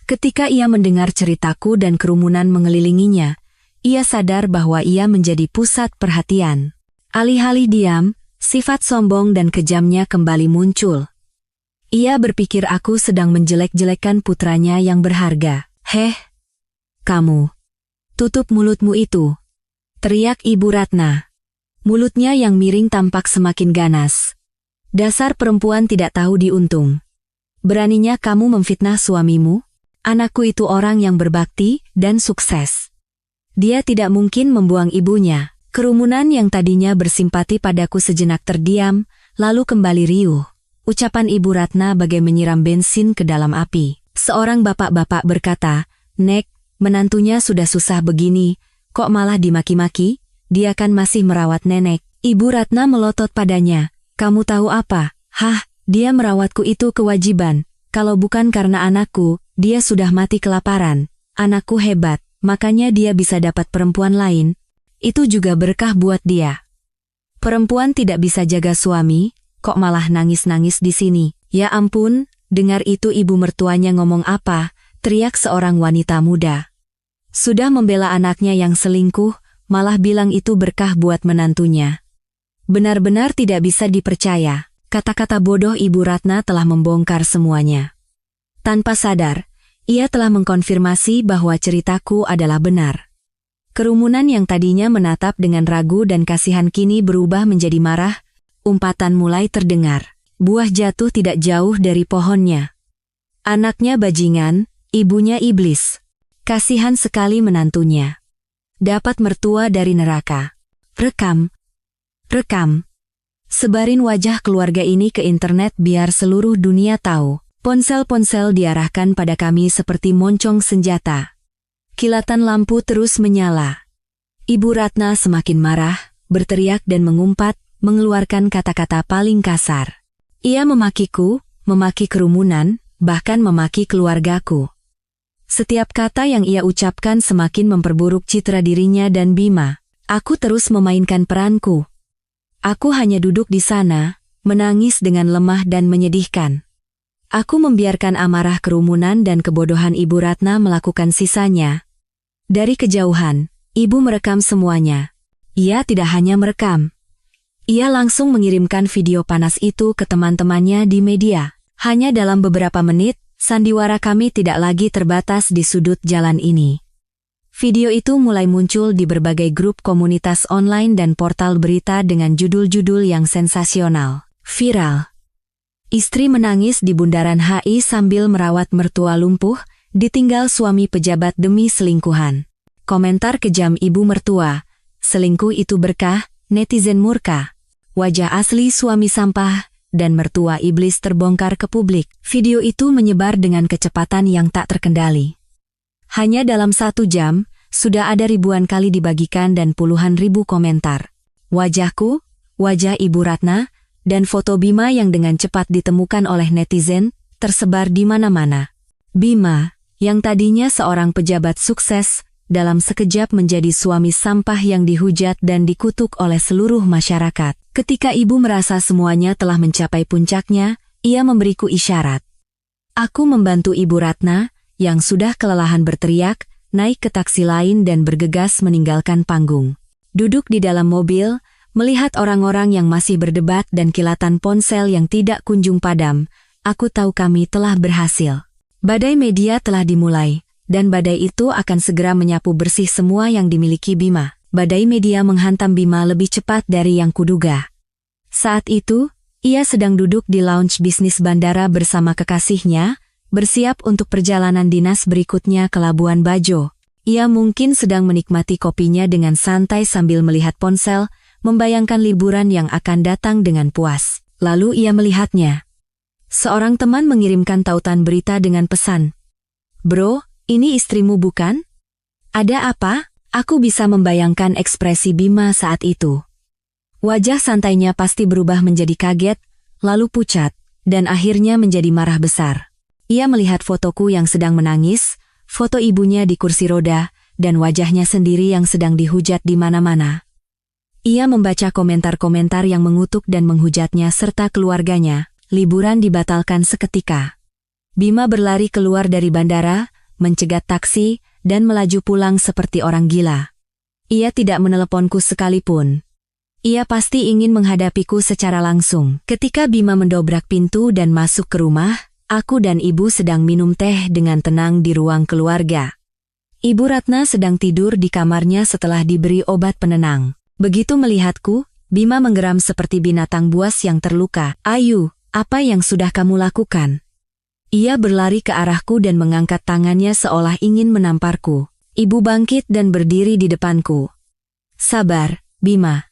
Ketika ia mendengar ceritaku dan kerumunan mengelilinginya, ia sadar bahwa ia menjadi pusat perhatian. Alih-alih diam, sifat sombong dan kejamnya kembali muncul. Ia berpikir aku sedang menjelek-jelekkan putranya yang berharga. "Heh, kamu. Tutup mulutmu itu," teriak Ibu Ratna. Mulutnya yang miring tampak semakin ganas. "Dasar perempuan tidak tahu diuntung. Beraninya kamu memfitnah suamimu? Anakku itu orang yang berbakti dan sukses. Dia tidak mungkin membuang ibunya." Kerumunan yang tadinya bersimpati padaku sejenak terdiam, lalu kembali riuh. Ucapan Ibu Ratna bagai menyiram bensin ke dalam api. Seorang bapak-bapak berkata, "Nek, menantunya sudah susah begini, kok malah dimaki-maki? Dia kan masih merawat nenek." Ibu Ratna melotot padanya. "Kamu tahu apa? Hah, dia merawatku itu kewajiban. Kalau bukan karena anakku, dia sudah mati kelaparan. Anakku hebat, makanya dia bisa dapat perempuan lain. Itu juga berkah buat dia. Perempuan tidak bisa jaga suami, kok malah nangis-nangis di sini." "Ya ampun," dengar itu ibu mertuanya ngomong apa, teriak seorang wanita muda. Sudah membela anaknya yang selingkuh, malah bilang itu berkah buat menantunya. Benar-benar tidak bisa dipercaya. Kata-kata bodoh Ibu Ratna telah membongkar semuanya. Tanpa sadar, ia telah mengkonfirmasi bahwa ceritaku adalah benar. Kerumunan yang tadinya menatap dengan ragu dan kasihan kini berubah menjadi marah, umpatan mulai terdengar. Buah jatuh tidak jauh dari pohonnya. Anaknya bajingan, ibunya iblis. Kasihan sekali menantunya. Dapat mertua dari neraka. Rekam. Sebarin wajah keluarga ini ke internet biar seluruh dunia tahu. Ponsel-ponsel diarahkan pada kami seperti moncong senjata. Kilatan lampu terus menyala. Ibu Ratna semakin marah, berteriak dan mengumpat, mengeluarkan kata-kata paling kasar. Ia memakiku, memaki kerumunan, bahkan memaki keluargaku. Setiap kata yang ia ucapkan semakin memperburuk citra dirinya dan Bima. Aku terus memainkan peranku. Aku hanya duduk di sana, menangis dengan lemah dan menyedihkan. Aku membiarkan amarah kerumunan dan kebodohan Ibu Ratna melakukan sisanya. Dari kejauhan, Ibu merekam semuanya. Ia tidak hanya merekam. Ia langsung mengirimkan video panas itu ke teman-temannya di media. Hanya dalam beberapa menit, sandiwara kami tidak lagi terbatas di sudut jalan ini. Video itu mulai muncul di berbagai grup komunitas online dan portal berita dengan judul-judul yang sensasional. Viral. Istri menangis di bundaran HI sambil merawat mertua lumpuh, ditinggal suami pejabat demi selingkuhan. Komentar kejam ibu mertua, selingkuh itu berkah, netizen murka. Wajah asli suami sampah dan mertua iblis terbongkar ke publik. Video itu menyebar dengan kecepatan yang tak terkendali. Hanya dalam 1 jam, sudah ada ribuan kali dibagikan dan puluhan ribu komentar. Wajahku, wajah Ibu Ratna, dan foto Bima yang dengan cepat ditemukan oleh netizen, tersebar di mana-mana. Bima, yang tadinya seorang pejabat sukses, dalam sekejap menjadi suami sampah yang dihujat dan dikutuk oleh seluruh masyarakat. Ketika ibu merasa semuanya telah mencapai puncaknya, ia memberiku isyarat. Aku membantu Ibu Ratna, yang sudah kelelahan berteriak, naik ke taksi lain dan bergegas meninggalkan panggung. Duduk di dalam mobil, melihat orang-orang yang masih berdebat dan kilatan ponsel yang tidak kunjung padam, aku tahu kami telah berhasil. Badai media telah dimulai, dan badai itu akan segera menyapu bersih semua yang dimiliki Bima. Badai media menghantam Bima lebih cepat dari yang kuduga. Saat itu, ia sedang duduk di lounge bisnis bandara bersama kekasihnya, bersiap untuk perjalanan dinas berikutnya ke Labuan Bajo. Ia mungkin sedang menikmati kopinya dengan santai sambil melihat ponsel, membayangkan liburan yang akan datang dengan puas. Lalu ia melihatnya. Seorang teman mengirimkan tautan berita dengan pesan. "Bro, ini istrimu bukan? Ada apa?" Aku bisa membayangkan ekspresi Bima saat itu. Wajah santainya pasti berubah menjadi kaget, lalu pucat, dan akhirnya menjadi marah besar. Ia melihat fotoku yang sedang menangis, foto ibunya di kursi roda, dan wajahnya sendiri yang sedang dihujat di mana-mana. Ia membaca komentar-komentar yang mengutuk dan menghujatnya serta keluarganya. Liburan dibatalkan seketika. Bima berlari keluar dari bandara, mencegat taksi, dan melaju pulang seperti orang gila. Ia tidak meneleponku sekalipun. Ia pasti ingin menghadapiku secara langsung. Ketika Bima mendobrak pintu dan masuk ke rumah, aku dan ibu sedang minum teh dengan tenang di ruang keluarga. Ibu Ratna sedang tidur di kamarnya setelah diberi obat penenang. Begitu melihatku, Bima menggeram seperti binatang buas yang terluka. "Ayu, apa yang sudah kamu lakukan?" Ia berlari ke arahku dan mengangkat tangannya seolah ingin menamparku. Ibu bangkit dan berdiri di depanku. "Sabar, Bima.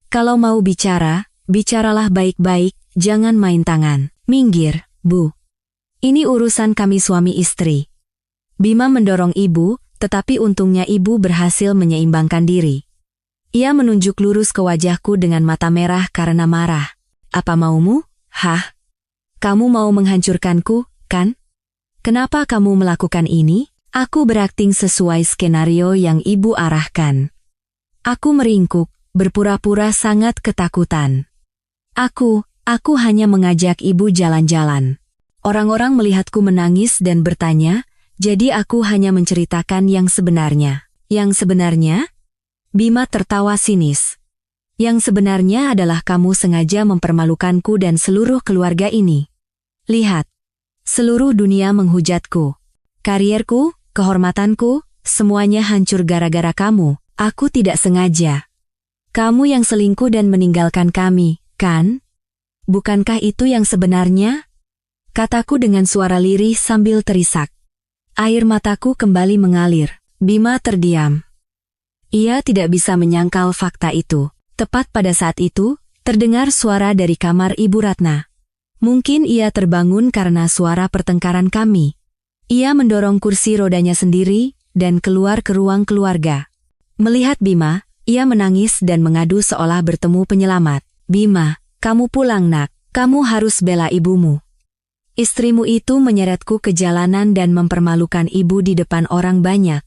Kalau mau bicara, bicaralah baik-baik, jangan main tangan. Minggir, Bu. Ini urusan kami suami istri." Bima mendorong ibu, tetapi untungnya ibu berhasil menyeimbangkan diri. Ia menunjuk lurus ke wajahku dengan mata merah karena marah. "Apa maumu? Hah? Kamu mau menghancurkanku, kan? Kenapa kamu melakukan ini?" Aku berakting sesuai skenario yang ibu arahkan. Aku meringkuk, berpura-pura sangat ketakutan. Aku hanya mengajak ibu jalan-jalan. Orang-orang melihatku menangis dan bertanya, jadi aku hanya menceritakan yang sebenarnya. Yang sebenarnya? Bima tertawa sinis. Yang sebenarnya adalah kamu sengaja mempermalukanku dan seluruh keluarga ini. Lihat. Seluruh dunia menghujatku. Karierku, kehormatanku, semuanya hancur gara-gara kamu. Aku tidak sengaja. Kamu yang selingkuh dan meninggalkan kami, kan? Bukankah itu yang sebenarnya? kataku dengan suara lirih sambil terisak. Air mataku kembali mengalir. Bima terdiam. Ia tidak bisa menyangkal fakta itu. Tepat pada saat itu, terdengar suara dari kamar Ibu Ratna. Mungkin ia terbangun karena suara pertengkaran kami. Ia mendorong kursi rodanya sendiri dan keluar ke ruang keluarga. Melihat Bima, ia menangis dan mengadu seolah bertemu penyelamat. Bima, kamu pulang nak, kamu harus bela ibumu. Istrimu itu menyeretku ke jalanan dan mempermalukan ibu di depan orang banyak.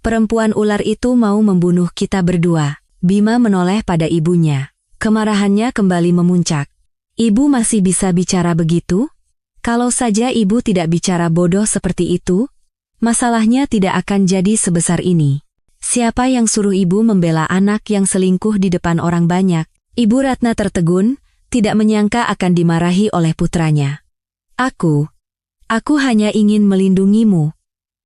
Perempuan ular itu mau membunuh kita berdua. Bima menoleh pada ibunya. Kemarahannya kembali memuncak. Ibu masih bisa bicara begitu? Kalau saja ibu tidak bicara bodoh seperti itu, masalahnya tidak akan jadi sebesar ini. Siapa yang suruh ibu membela anak yang selingkuh di depan orang banyak? Ibu Ratna tertegun, tidak menyangka akan dimarahi oleh putranya. Aku hanya ingin melindungimu.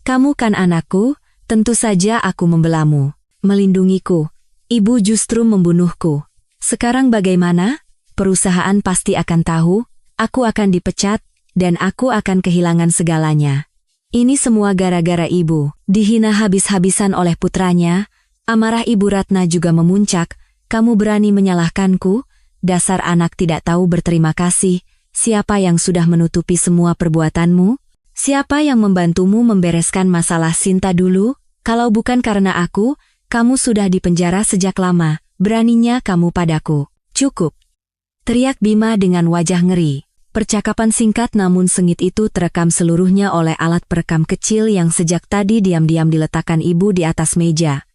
Kamu kan anakku, tentu saja aku membelamu. Melindungiku. Ibu justru membunuhku. Sekarang bagaimana? Perusahaan pasti akan tahu, aku akan dipecat, dan aku akan kehilangan segalanya. Ini semua gara-gara ibu. Dihina habis-habisan oleh putranya, amarah Ibu Ratna juga memuncak. Kamu berani menyalahkanku? Dasar anak tidak tahu berterima kasih. Siapa yang sudah menutupi semua perbuatanmu? Siapa yang membantumu membereskan masalah Sinta dulu? Kalau bukan karena aku, kamu sudah dipenjara sejak lama. Beraninya kamu padaku. Cukup. Teriak Bima dengan wajah ngeri. Percakapan singkat namun sengit itu terekam seluruhnya oleh alat perekam kecil yang sejak tadi diam-diam diletakkan ibu di atas meja.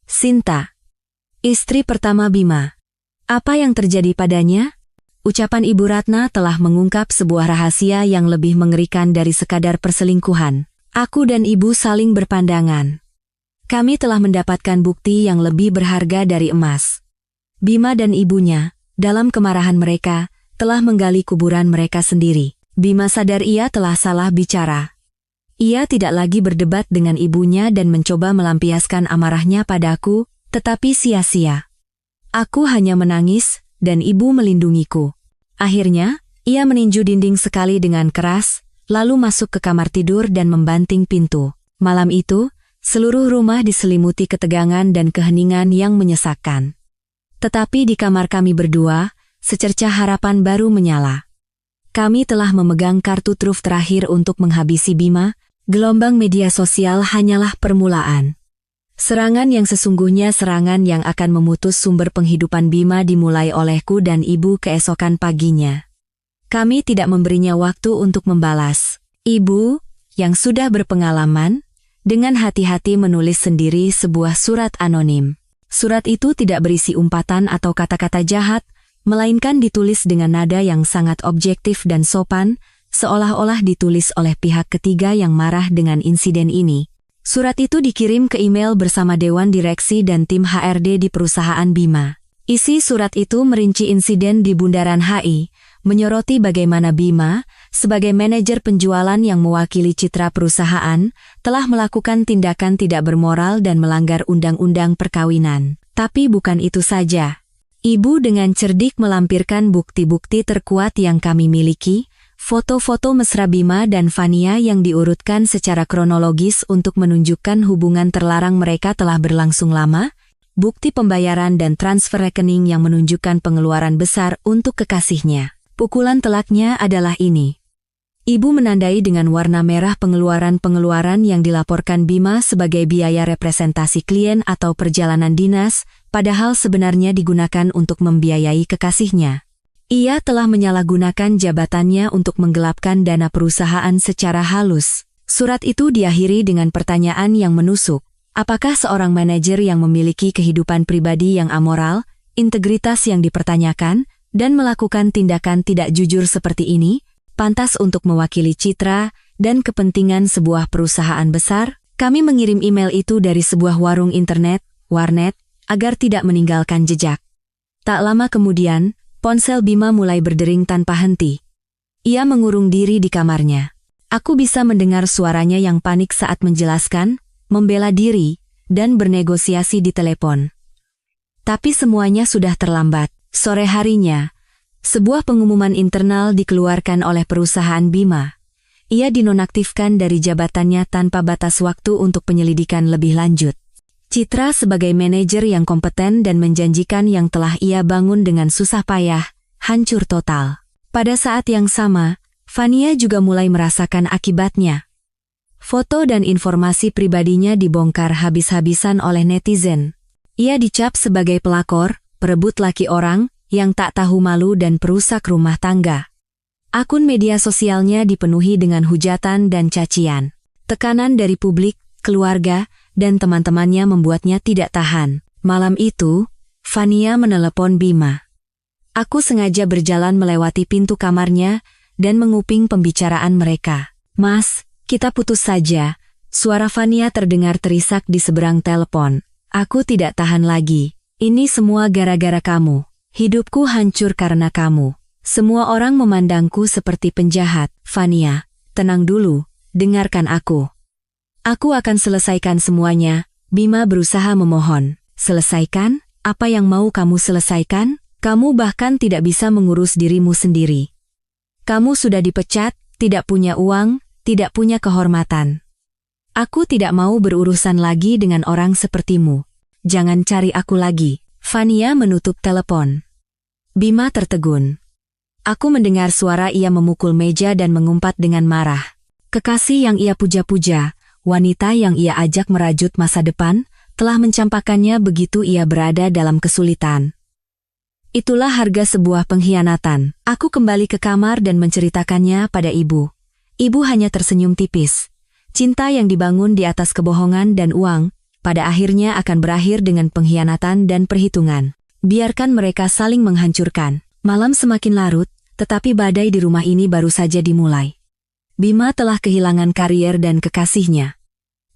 Sinta. Istri pertama Bima. Apa yang terjadi padanya? Ucapan Ibu Ratna telah mengungkap sebuah rahasia yang lebih mengerikan dari sekadar perselingkuhan. Aku dan ibu saling berpandangan. Kami telah mendapatkan bukti yang lebih berharga dari emas. Bima dan ibunya, dalam kemarahan mereka, telah menggali kuburan mereka sendiri. Bima sadar ia telah salah bicara. Ia tidak lagi berdebat dengan ibunya dan mencoba melampiaskan amarahnya padaku, tetapi sia-sia. Aku hanya menangis, dan ibu melindungiku. Akhirnya, ia meninju dinding sekali dengan keras, lalu masuk ke kamar tidur dan membanting pintu. Malam itu, seluruh rumah diselimuti ketegangan dan keheningan yang menyesakkan. Tetapi di kamar kami berdua, secercah harapan baru menyala. Kami telah memegang kartu truf terakhir untuk menghabisi Bima. Gelombang media sosial hanyalah permulaan. Serangan yang sesungguhnya serangan yang akan memutus sumber penghidupan Bima dimulai olehku dan ibu keesokan paginya. Kami tidak memberinya waktu untuk membalas. Ibu, yang sudah berpengalaman, dengan hati-hati menulis sendiri sebuah surat anonim. Surat itu tidak berisi umpatan atau kata-kata jahat, melainkan ditulis dengan nada yang sangat objektif dan sopan, seolah-olah ditulis oleh pihak ketiga yang marah dengan insiden ini. Surat itu dikirim ke email bersama Dewan Direksi dan tim HRD di perusahaan Bima. Isi surat itu merinci insiden di Bundaran HI, menyoroti bagaimana Bima, sebagai manajer penjualan yang mewakili citra perusahaan, telah melakukan tindakan tidak bermoral dan melanggar undang-undang perkawinan. Tapi bukan itu saja. Ibu dengan cerdik melampirkan bukti-bukti terkuat yang kami miliki, foto-foto mesra Bima dan Fania yang diurutkan secara kronologis untuk menunjukkan hubungan terlarang mereka telah berlangsung lama, bukti pembayaran dan transfer rekening yang menunjukkan pengeluaran besar untuk kekasihnya. Pukulan telaknya adalah ini. Ibu menandai dengan warna merah pengeluaran-pengeluaran yang dilaporkan Bima sebagai biaya representasi klien atau perjalanan dinas, padahal sebenarnya digunakan untuk membiayai kekasihnya. Ia telah menyalahgunakan jabatannya untuk menggelapkan dana perusahaan secara halus. Surat itu diakhiri dengan pertanyaan yang menusuk. Apakah seorang manajer yang memiliki kehidupan pribadi yang amoral, integritas yang dipertanyakan, dan melakukan tindakan tidak jujur seperti ini, pantas untuk mewakili citra dan kepentingan sebuah perusahaan besar? Kami mengirim email itu dari sebuah warung internet, warnet, agar tidak meninggalkan jejak. Tak lama kemudian, ponsel Bima mulai berdering tanpa henti. Ia mengurung diri di kamarnya. Aku bisa mendengar suaranya yang panik saat menjelaskan, membela diri, dan bernegosiasi di telepon. Tapi semuanya sudah terlambat. Sore harinya, Sebuah pengumuman internal dikeluarkan oleh perusahaan Bima. Ia dinonaktifkan dari jabatannya tanpa batas waktu untuk penyelidikan lebih lanjut. Citra sebagai manajer yang kompeten dan menjanjikan yang telah ia bangun dengan susah payah, hancur total. Pada saat yang sama, Fania juga mulai merasakan akibatnya. Foto dan informasi pribadinya dibongkar habis-habisan oleh netizen. Ia dicap sebagai pelakor, perebut laki orang, yang tak tahu malu dan perusak rumah tangga. Akun media sosialnya dipenuhi dengan hujatan dan cacian. Tekanan dari publik, keluarga, dan teman-temannya membuatnya tidak tahan. Malam itu, Fania menelepon Bima. Aku sengaja berjalan melewati pintu kamarnya dan menguping pembicaraan mereka. Mas, kita putus saja. Suara Fania terdengar terisak di seberang telepon. Aku tidak tahan lagi. Ini semua gara-gara kamu. Hidupku hancur karena kamu. Semua orang memandangku seperti penjahat. Fania, tenang dulu, dengarkan aku. Aku akan selesaikan semuanya. Bima berusaha memohon. Selesaikan? Apa yang mau kamu selesaikan? Kamu bahkan tidak bisa mengurus dirimu sendiri. Kamu sudah dipecat, tidak punya uang, tidak punya kehormatan. Aku tidak mau berurusan lagi dengan orang sepertimu. Jangan cari aku lagi. Fania menutup telepon. Bima tertegun. Aku mendengar suara ia memukul meja dan mengumpat dengan marah. Kekasih yang ia puja-puja, wanita yang ia ajak merajut masa depan, telah mencampakkannya begitu ia berada dalam kesulitan. Itulah harga sebuah pengkhianatan. Aku kembali ke kamar dan menceritakannya pada ibu. Ibu hanya tersenyum tipis. Cinta yang dibangun di atas kebohongan dan uang, pada akhirnya akan berakhir dengan pengkhianatan dan perhitungan. Biarkan mereka saling menghancurkan. Malam semakin larut, tetapi badai di rumah ini baru saja dimulai. Bima telah kehilangan karier dan kekasihnya.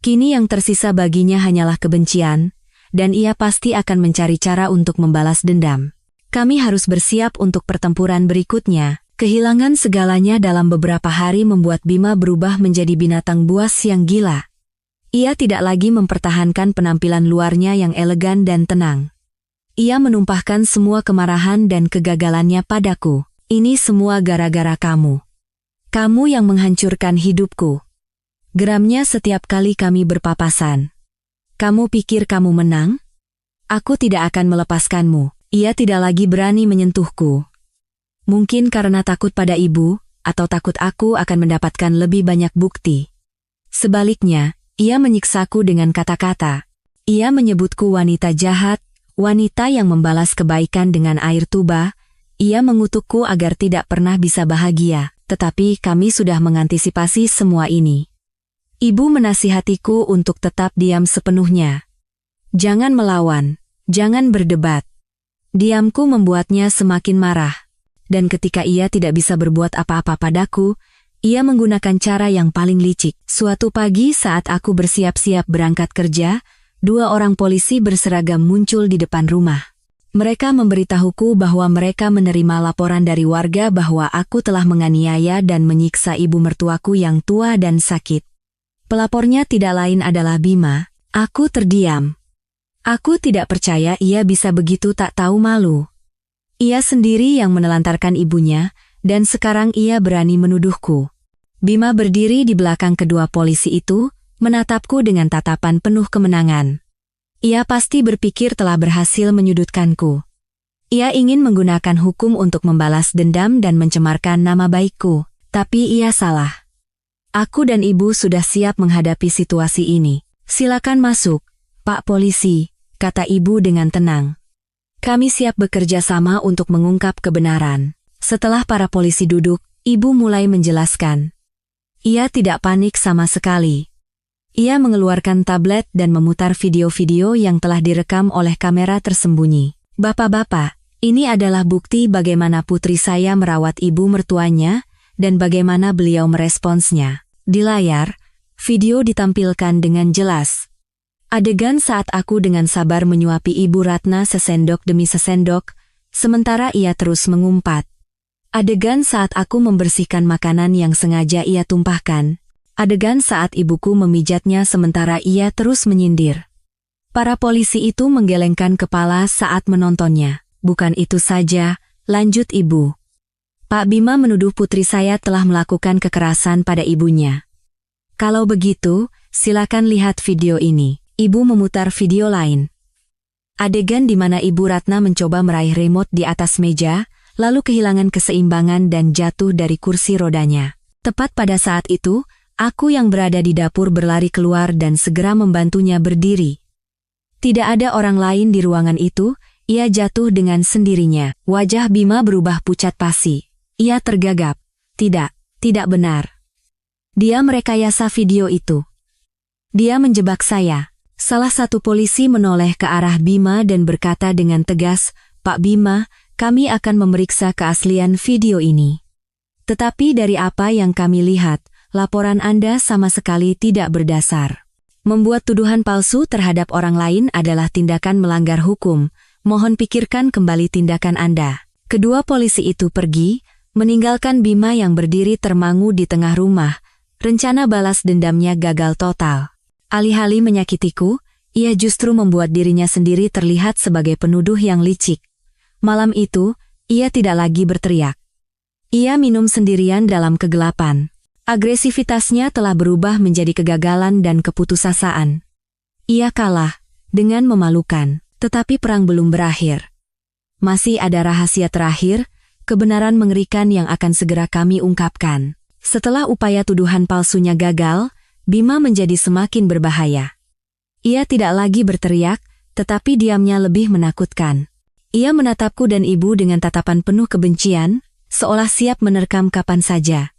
Kini yang tersisa baginya hanyalah kebencian, dan ia pasti akan mencari cara untuk membalas dendam. Kami harus bersiap untuk pertempuran berikutnya. Kehilangan segalanya dalam beberapa hari membuat Bima berubah menjadi binatang buas yang gila. Ia tidak lagi mempertahankan penampilan luarnya yang elegan dan tenang. Ia menumpahkan semua kemarahan dan kegagalannya padaku. Ini semua gara-gara kamu. Kamu yang menghancurkan hidupku. Geramnya setiap kali kami berpapasan. Kamu pikir kamu menang? Aku tidak akan melepaskanmu. Ia tidak lagi berani menyentuhku. Mungkin karena takut pada ibu, atau takut aku akan mendapatkan lebih banyak bukti. Sebaliknya, ia menyiksaku dengan kata-kata. Ia menyebutku wanita jahat, wanita yang membalas kebaikan dengan air tuba. Ia mengutukku agar tidak pernah bisa bahagia, tetapi kami sudah mengantisipasi semua ini. Ibu menasihatiku untuk tetap diam sepenuhnya. Jangan melawan, jangan berdebat. Diamku membuatnya semakin marah. Dan ketika ia tidak bisa berbuat apa-apa padaku, ia menggunakan cara yang paling licik. Suatu pagi saat aku bersiap-siap berangkat kerja, 2 orang polisi berseragam muncul di depan rumah. Mereka memberitahuku bahwa mereka menerima laporan dari warga bahwa aku telah menganiaya dan menyiksa ibu mertuaku yang tua dan sakit. Pelapornya tidak lain adalah Bima. Aku terdiam. Aku tidak percaya ia bisa begitu tak tahu malu. Ia sendiri yang menelantarkan ibunya, dan sekarang ia berani menuduhku. Bima berdiri di belakang kedua polisi itu, menatapku dengan tatapan penuh kemenangan. Ia pasti berpikir telah berhasil menyudutkanku. Ia ingin menggunakan hukum untuk membalas dendam dan mencemarkan nama baikku, tapi ia salah. Aku dan ibu sudah siap menghadapi situasi ini. Silakan masuk, Pak Polisi, kata ibu dengan tenang. Kami siap bekerja sama untuk mengungkap kebenaran. Setelah para polisi duduk, ibu mulai menjelaskan. Ia tidak panik sama sekali. Ia mengeluarkan tablet dan memutar video-video yang telah direkam oleh kamera tersembunyi. Bapak-bapak, ini adalah bukti bagaimana putri saya merawat ibu mertuanya dan bagaimana beliau meresponsnya. Di layar, video ditampilkan dengan jelas. Adegan saat aku dengan sabar menyuapi Ibu Ratna sesendok demi sesendok, sementara ia terus mengumpat. Adegan saat aku membersihkan makanan yang sengaja ia tumpahkan. Adegan saat ibuku memijatnya sementara ia terus menyindir. Para polisi itu menggelengkan kepala saat menontonnya. Bukan itu saja, lanjut ibu. Pak Bima menuduh putri saya telah melakukan kekerasan pada ibunya. Kalau begitu, silakan lihat video ini. Ibu memutar video lain. Adegan di mana Ibu Ratna mencoba meraih remote di atas meja, lalu kehilangan keseimbangan dan jatuh dari kursi rodanya. Tepat pada saat itu, aku yang berada di dapur berlari keluar dan segera membantunya berdiri. Tidak ada orang lain di ruangan itu, ia jatuh dengan sendirinya. Wajah Bima berubah pucat pasi. Ia tergagap. Tidak benar. Dia merekayasa video itu. Dia menjebak saya. Salah satu polisi menoleh ke arah Bima dan berkata dengan tegas, "Pak Bima, kami akan memeriksa keaslian video ini. Tetapi dari apa yang kami lihat, laporan Anda sama sekali tidak berdasar. Membuat tuduhan palsu terhadap orang lain adalah tindakan melanggar hukum. Mohon pikirkan kembali tindakan Anda." Kedua polisi itu pergi, meninggalkan Bima yang berdiri termangu di tengah rumah. Rencana balas dendamnya gagal total. Alih-alih menyakitiku, ia justru membuat dirinya sendiri terlihat sebagai penuduh yang licik. Malam itu, ia tidak lagi berteriak. Ia minum sendirian dalam kegelapan. Agresivitasnya telah berubah menjadi kegagalan dan keputusasaan. Ia kalah, dengan memalukan, tetapi perang belum berakhir. Masih ada rahasia terakhir, kebenaran mengerikan yang akan segera kami ungkapkan. Setelah upaya tuduhan palsunya gagal, Bima menjadi semakin berbahaya. Ia tidak lagi berteriak, tetapi diamnya lebih menakutkan. Ia menatapku dan ibu dengan tatapan penuh kebencian, seolah siap menerkam kapan saja.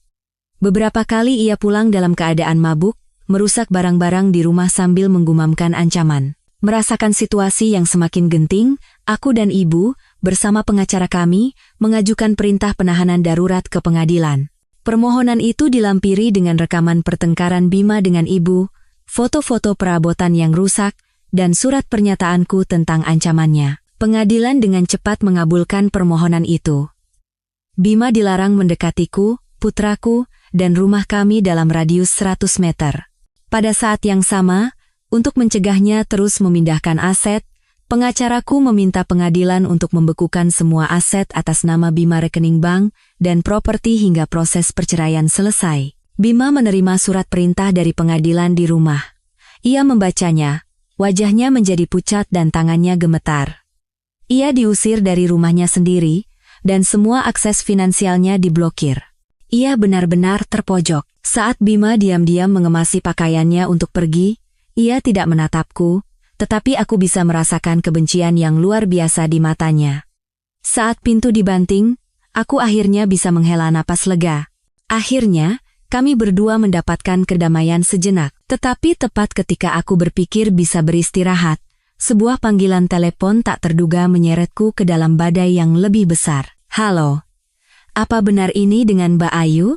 Beberapa kali ia pulang dalam keadaan mabuk, merusak barang-barang di rumah sambil menggumamkan ancaman. Merasakan situasi yang semakin genting, aku dan ibu, bersama pengacara kami, mengajukan perintah penahanan darurat ke pengadilan. Permohonan itu dilampiri dengan rekaman pertengkaran Bima dengan ibu, foto-foto perabotan yang rusak, dan surat pernyataanku tentang ancamannya. Pengadilan dengan cepat mengabulkan permohonan itu. Bima dilarang mendekatiku, putraku, dan rumah kami dalam radius 100 meter. Pada saat yang sama, untuk mencegahnya terus memindahkan aset, pengacaraku meminta pengadilan untuk membekukan semua aset atas nama Bima, rekening bank, dan properti hingga proses perceraian selesai. Bima menerima surat perintah dari pengadilan di rumah. Ia membacanya, wajahnya menjadi pucat dan tangannya gemetar. Ia diusir dari rumahnya sendiri, dan semua akses finansialnya diblokir. Ia benar-benar terpojok. Saat Bima diam-diam mengemasi pakaiannya untuk pergi, ia tidak menatapku, tetapi aku bisa merasakan kebencian yang luar biasa di matanya. Saat pintu dibanting, aku akhirnya bisa menghela napas lega. Akhirnya, kami berdua mendapatkan kedamaian sejenak. Tetapi tepat ketika aku berpikir bisa beristirahat, sebuah panggilan telepon tak terduga menyeretku ke dalam badai yang lebih besar. "Halo, apa benar ini dengan Mbak Ayu?"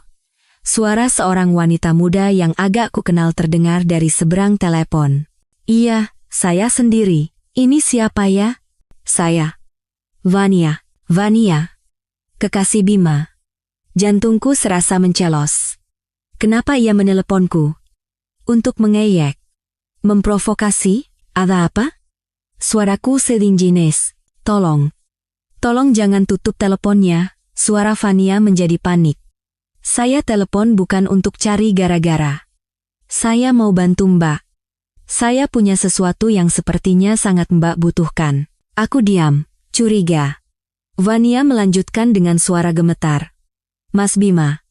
Suara seorang wanita muda yang agak kukenal terdengar dari seberang telepon. "Iya, saya sendiri. Ini siapa ya?" "Saya. Vania." "Vania. Kekasih Bima." Jantungku serasa mencelos. Kenapa ia meneleponku? Untuk mengejek? Memprovokasi? Ada apa? Suaraku sedinjines. Tolong jangan tutup teleponnya." Suara Vania menjadi panik. "Saya telepon bukan untuk cari gara-gara. Saya mau bantu Mbak. Saya punya sesuatu yang sepertinya sangat Mbak butuhkan." Aku diam, curiga. Vania melanjutkan dengan suara gemetar. "Mas Bima.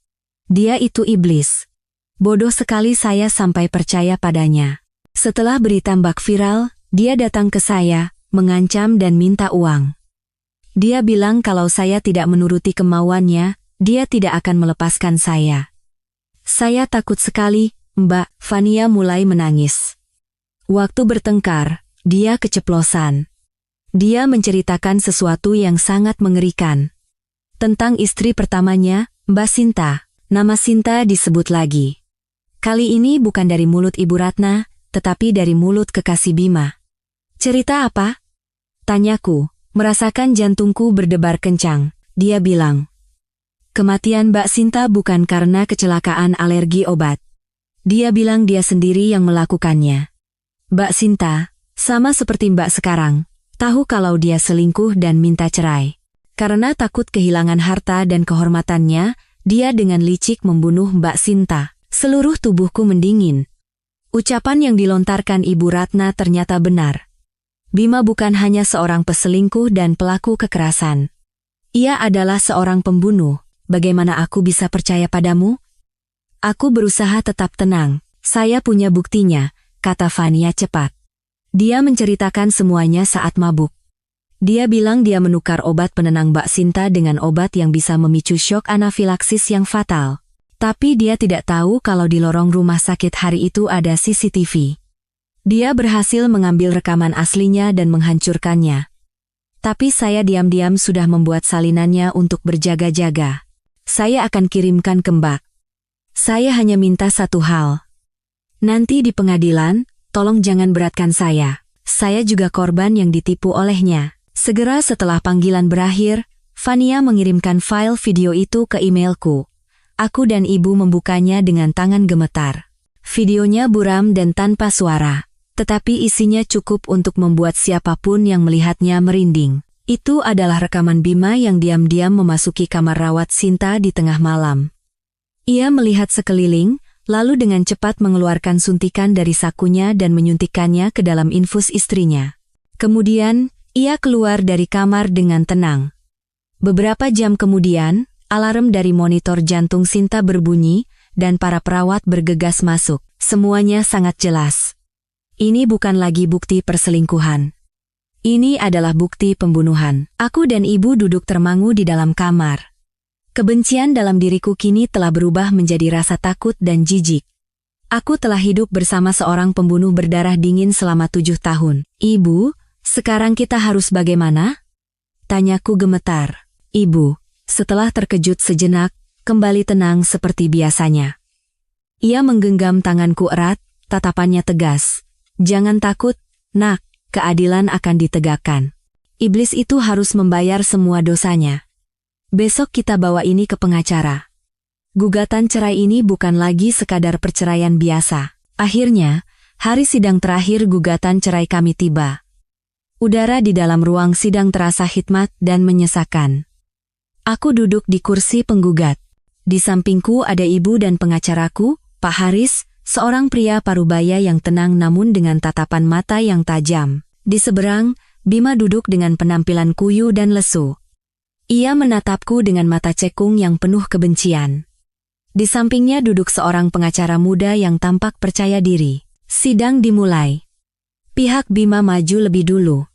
Dia itu iblis. Bodoh sekali saya sampai percaya padanya. Setelah berita Mbak viral, dia datang ke saya, mengancam dan minta uang. Dia bilang kalau saya tidak menuruti kemauannya, dia tidak akan melepaskan saya. Saya takut sekali, Mbak." Vania mulai menangis. Waktu bertengkar, dia keceplosan. Dia menceritakan sesuatu yang sangat mengerikan. Tentang istri pertamanya, Mbak Sinta. Nama Sinta disebut lagi. Kali ini bukan dari mulut Ibu Ratna, tetapi dari mulut kekasih Bima. "Cerita apa?" tanyaku, merasakan jantungku berdebar kencang. Dia bilang, "Kematian Mbak Sinta bukan karena kecelakaan alergi obat. Dia bilang dia sendiri yang melakukannya. Mbak Sinta, sama seperti Mbak sekarang, tahu kalau dia selingkuh dan minta cerai. Karena takut kehilangan harta dan kehormatannya, dia dengan licik membunuh Mbak Sinta. Seluruh tubuhku mendingin. Ucapan yang dilontarkan Ibu Ratna ternyata benar. Bima bukan hanya seorang peselingkuh dan pelaku kekerasan. Ia adalah seorang pembunuh. Bagaimana aku bisa percaya padamu? Aku berusaha tetap tenang. Saya punya buktinya, kata Fania cepat. Dia menceritakan semuanya saat mabuk. Dia bilang dia menukar obat penenang Mbak Sinta dengan obat yang bisa memicu syok anafilaksis yang fatal. Tapi dia tidak tahu kalau di lorong rumah sakit hari itu ada CCTV. Dia berhasil mengambil rekaman aslinya dan menghancurkannya. Tapi saya diam-diam sudah membuat salinannya untuk berjaga-jaga. Saya akan kirimkan ke Mbak. Saya hanya minta satu hal. Nanti di pengadilan, tolong jangan beratkan saya. Saya juga korban yang ditipu olehnya. Segera setelah panggilan berakhir, Fania mengirimkan file video itu ke emailku. Aku dan ibu membukanya dengan tangan gemetar. Videonya buram dan tanpa suara, tetapi isinya cukup untuk membuat siapapun yang melihatnya merinding. Itu adalah rekaman Bima yang diam-diam memasuki kamar rawat Sinta di tengah malam. Ia melihat sekeliling, lalu dengan cepat mengeluarkan suntikan dari sakunya dan menyuntikkannya ke dalam infus istrinya. Kemudian, ia keluar dari kamar dengan tenang. Beberapa jam kemudian, alarm dari monitor jantung Sinta berbunyi, dan para perawat bergegas masuk. Semuanya sangat jelas. Ini bukan lagi bukti perselingkuhan. Ini adalah bukti pembunuhan. Aku dan ibu duduk termangu di dalam kamar. Kebencian dalam diriku kini telah berubah menjadi rasa takut dan jijik. Aku telah hidup bersama seorang pembunuh berdarah dingin selama 7 tahun. Ibu, sekarang kita harus bagaimana? Tanyaku gemetar. Ibu, setelah terkejut sejenak, kembali tenang seperti biasanya. Ia menggenggam tanganku erat, tatapannya tegas. Jangan takut, nak, keadilan akan ditegakkan. Iblis itu harus membayar semua dosanya. Besok kita bawa ini ke pengacara. Gugatan cerai ini bukan lagi sekadar perceraian biasa. Akhirnya, hari sidang terakhir gugatan cerai kami tiba. Udara di dalam ruang sidang terasa hikmat dan menyesakan. Aku duduk di kursi penggugat. Di sampingku ada ibu dan pengacaraku, Pak Haris, seorang pria parubaya yang tenang namun dengan tatapan mata yang tajam. Di seberang, Bima duduk dengan penampilan kuyu dan lesu. Ia menatapku dengan mata cekung yang penuh kebencian. Di sampingnya duduk seorang pengacara muda yang tampak percaya diri. Sidang dimulai. Pihak Bima maju lebih dulu.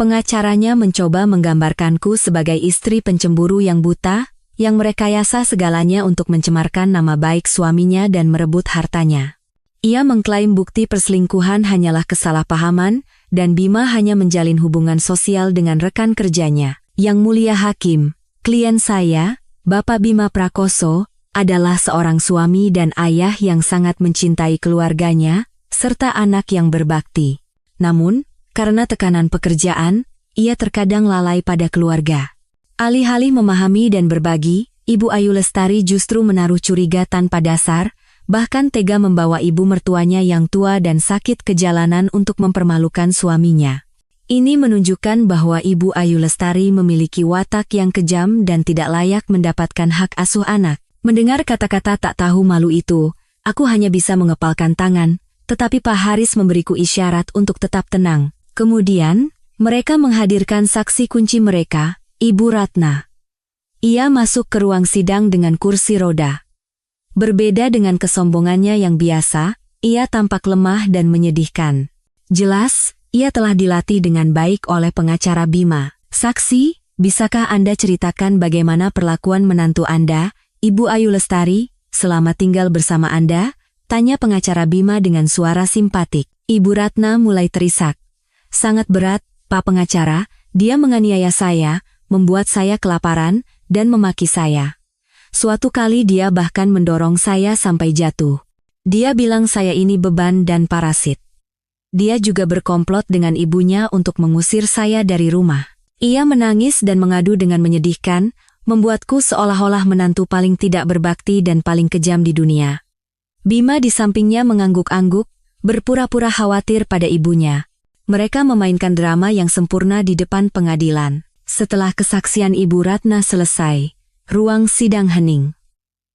Pengacaranya mencoba menggambarkanku sebagai istri pencemburu yang buta, yang merekayasa segalanya untuk mencemarkan nama baik suaminya dan merebut hartanya. Ia mengklaim bukti perselingkuhan hanyalah kesalahpahaman, dan Bima hanya menjalin hubungan sosial dengan rekan kerjanya. Yang mulia hakim, klien saya, Bapak Bima Prakoso, adalah seorang suami dan ayah yang sangat mencintai keluarganya, serta anak yang berbakti. Namun, karena tekanan pekerjaan, ia terkadang lalai pada keluarga. Alih-alih memahami dan berbagi, Ibu Ayu Lestari justru menaruh curiga tanpa dasar, bahkan tega membawa ibu mertuanya yang tua dan sakit ke jalanan untuk mempermalukan suaminya. Ini menunjukkan bahwa Ibu Ayu Lestari memiliki watak yang kejam dan tidak layak mendapatkan hak asuh anak. Mendengar kata-kata tak tahu malu itu, aku hanya bisa mengepalkan tangan, tetapi Pak Haris memberiku isyarat untuk tetap tenang. Kemudian, mereka menghadirkan saksi kunci mereka, Ibu Ratna. Ia masuk ke ruang sidang dengan kursi roda. Berbeda dengan kesombongannya yang biasa, ia tampak lemah dan menyedihkan. Jelas, ia telah dilatih dengan baik oleh pengacara Bima. Saksi, bisakah Anda ceritakan bagaimana perlakuan menantu Anda, Ibu Ayu Lestari, selama tinggal bersama Anda? Tanya pengacara Bima dengan suara simpatik. Ibu Ratna mulai terisak. Sangat berat, Pak Pengacara, dia menganiaya saya, membuat saya kelaparan, dan memaki saya. Suatu kali dia bahkan mendorong saya sampai jatuh. Dia bilang saya ini beban dan parasit. Dia juga berkomplot dengan ibunya untuk mengusir saya dari rumah. Ia menangis dan mengadu dengan menyedihkan, membuatku seolah-olah menantu paling tidak berbakti dan paling kejam di dunia. Bima di sampingnya mengangguk-angguk, berpura-pura khawatir pada ibunya. Mereka memainkan drama yang sempurna di depan pengadilan. Setelah kesaksian Ibu Ratna selesai, ruang sidang hening.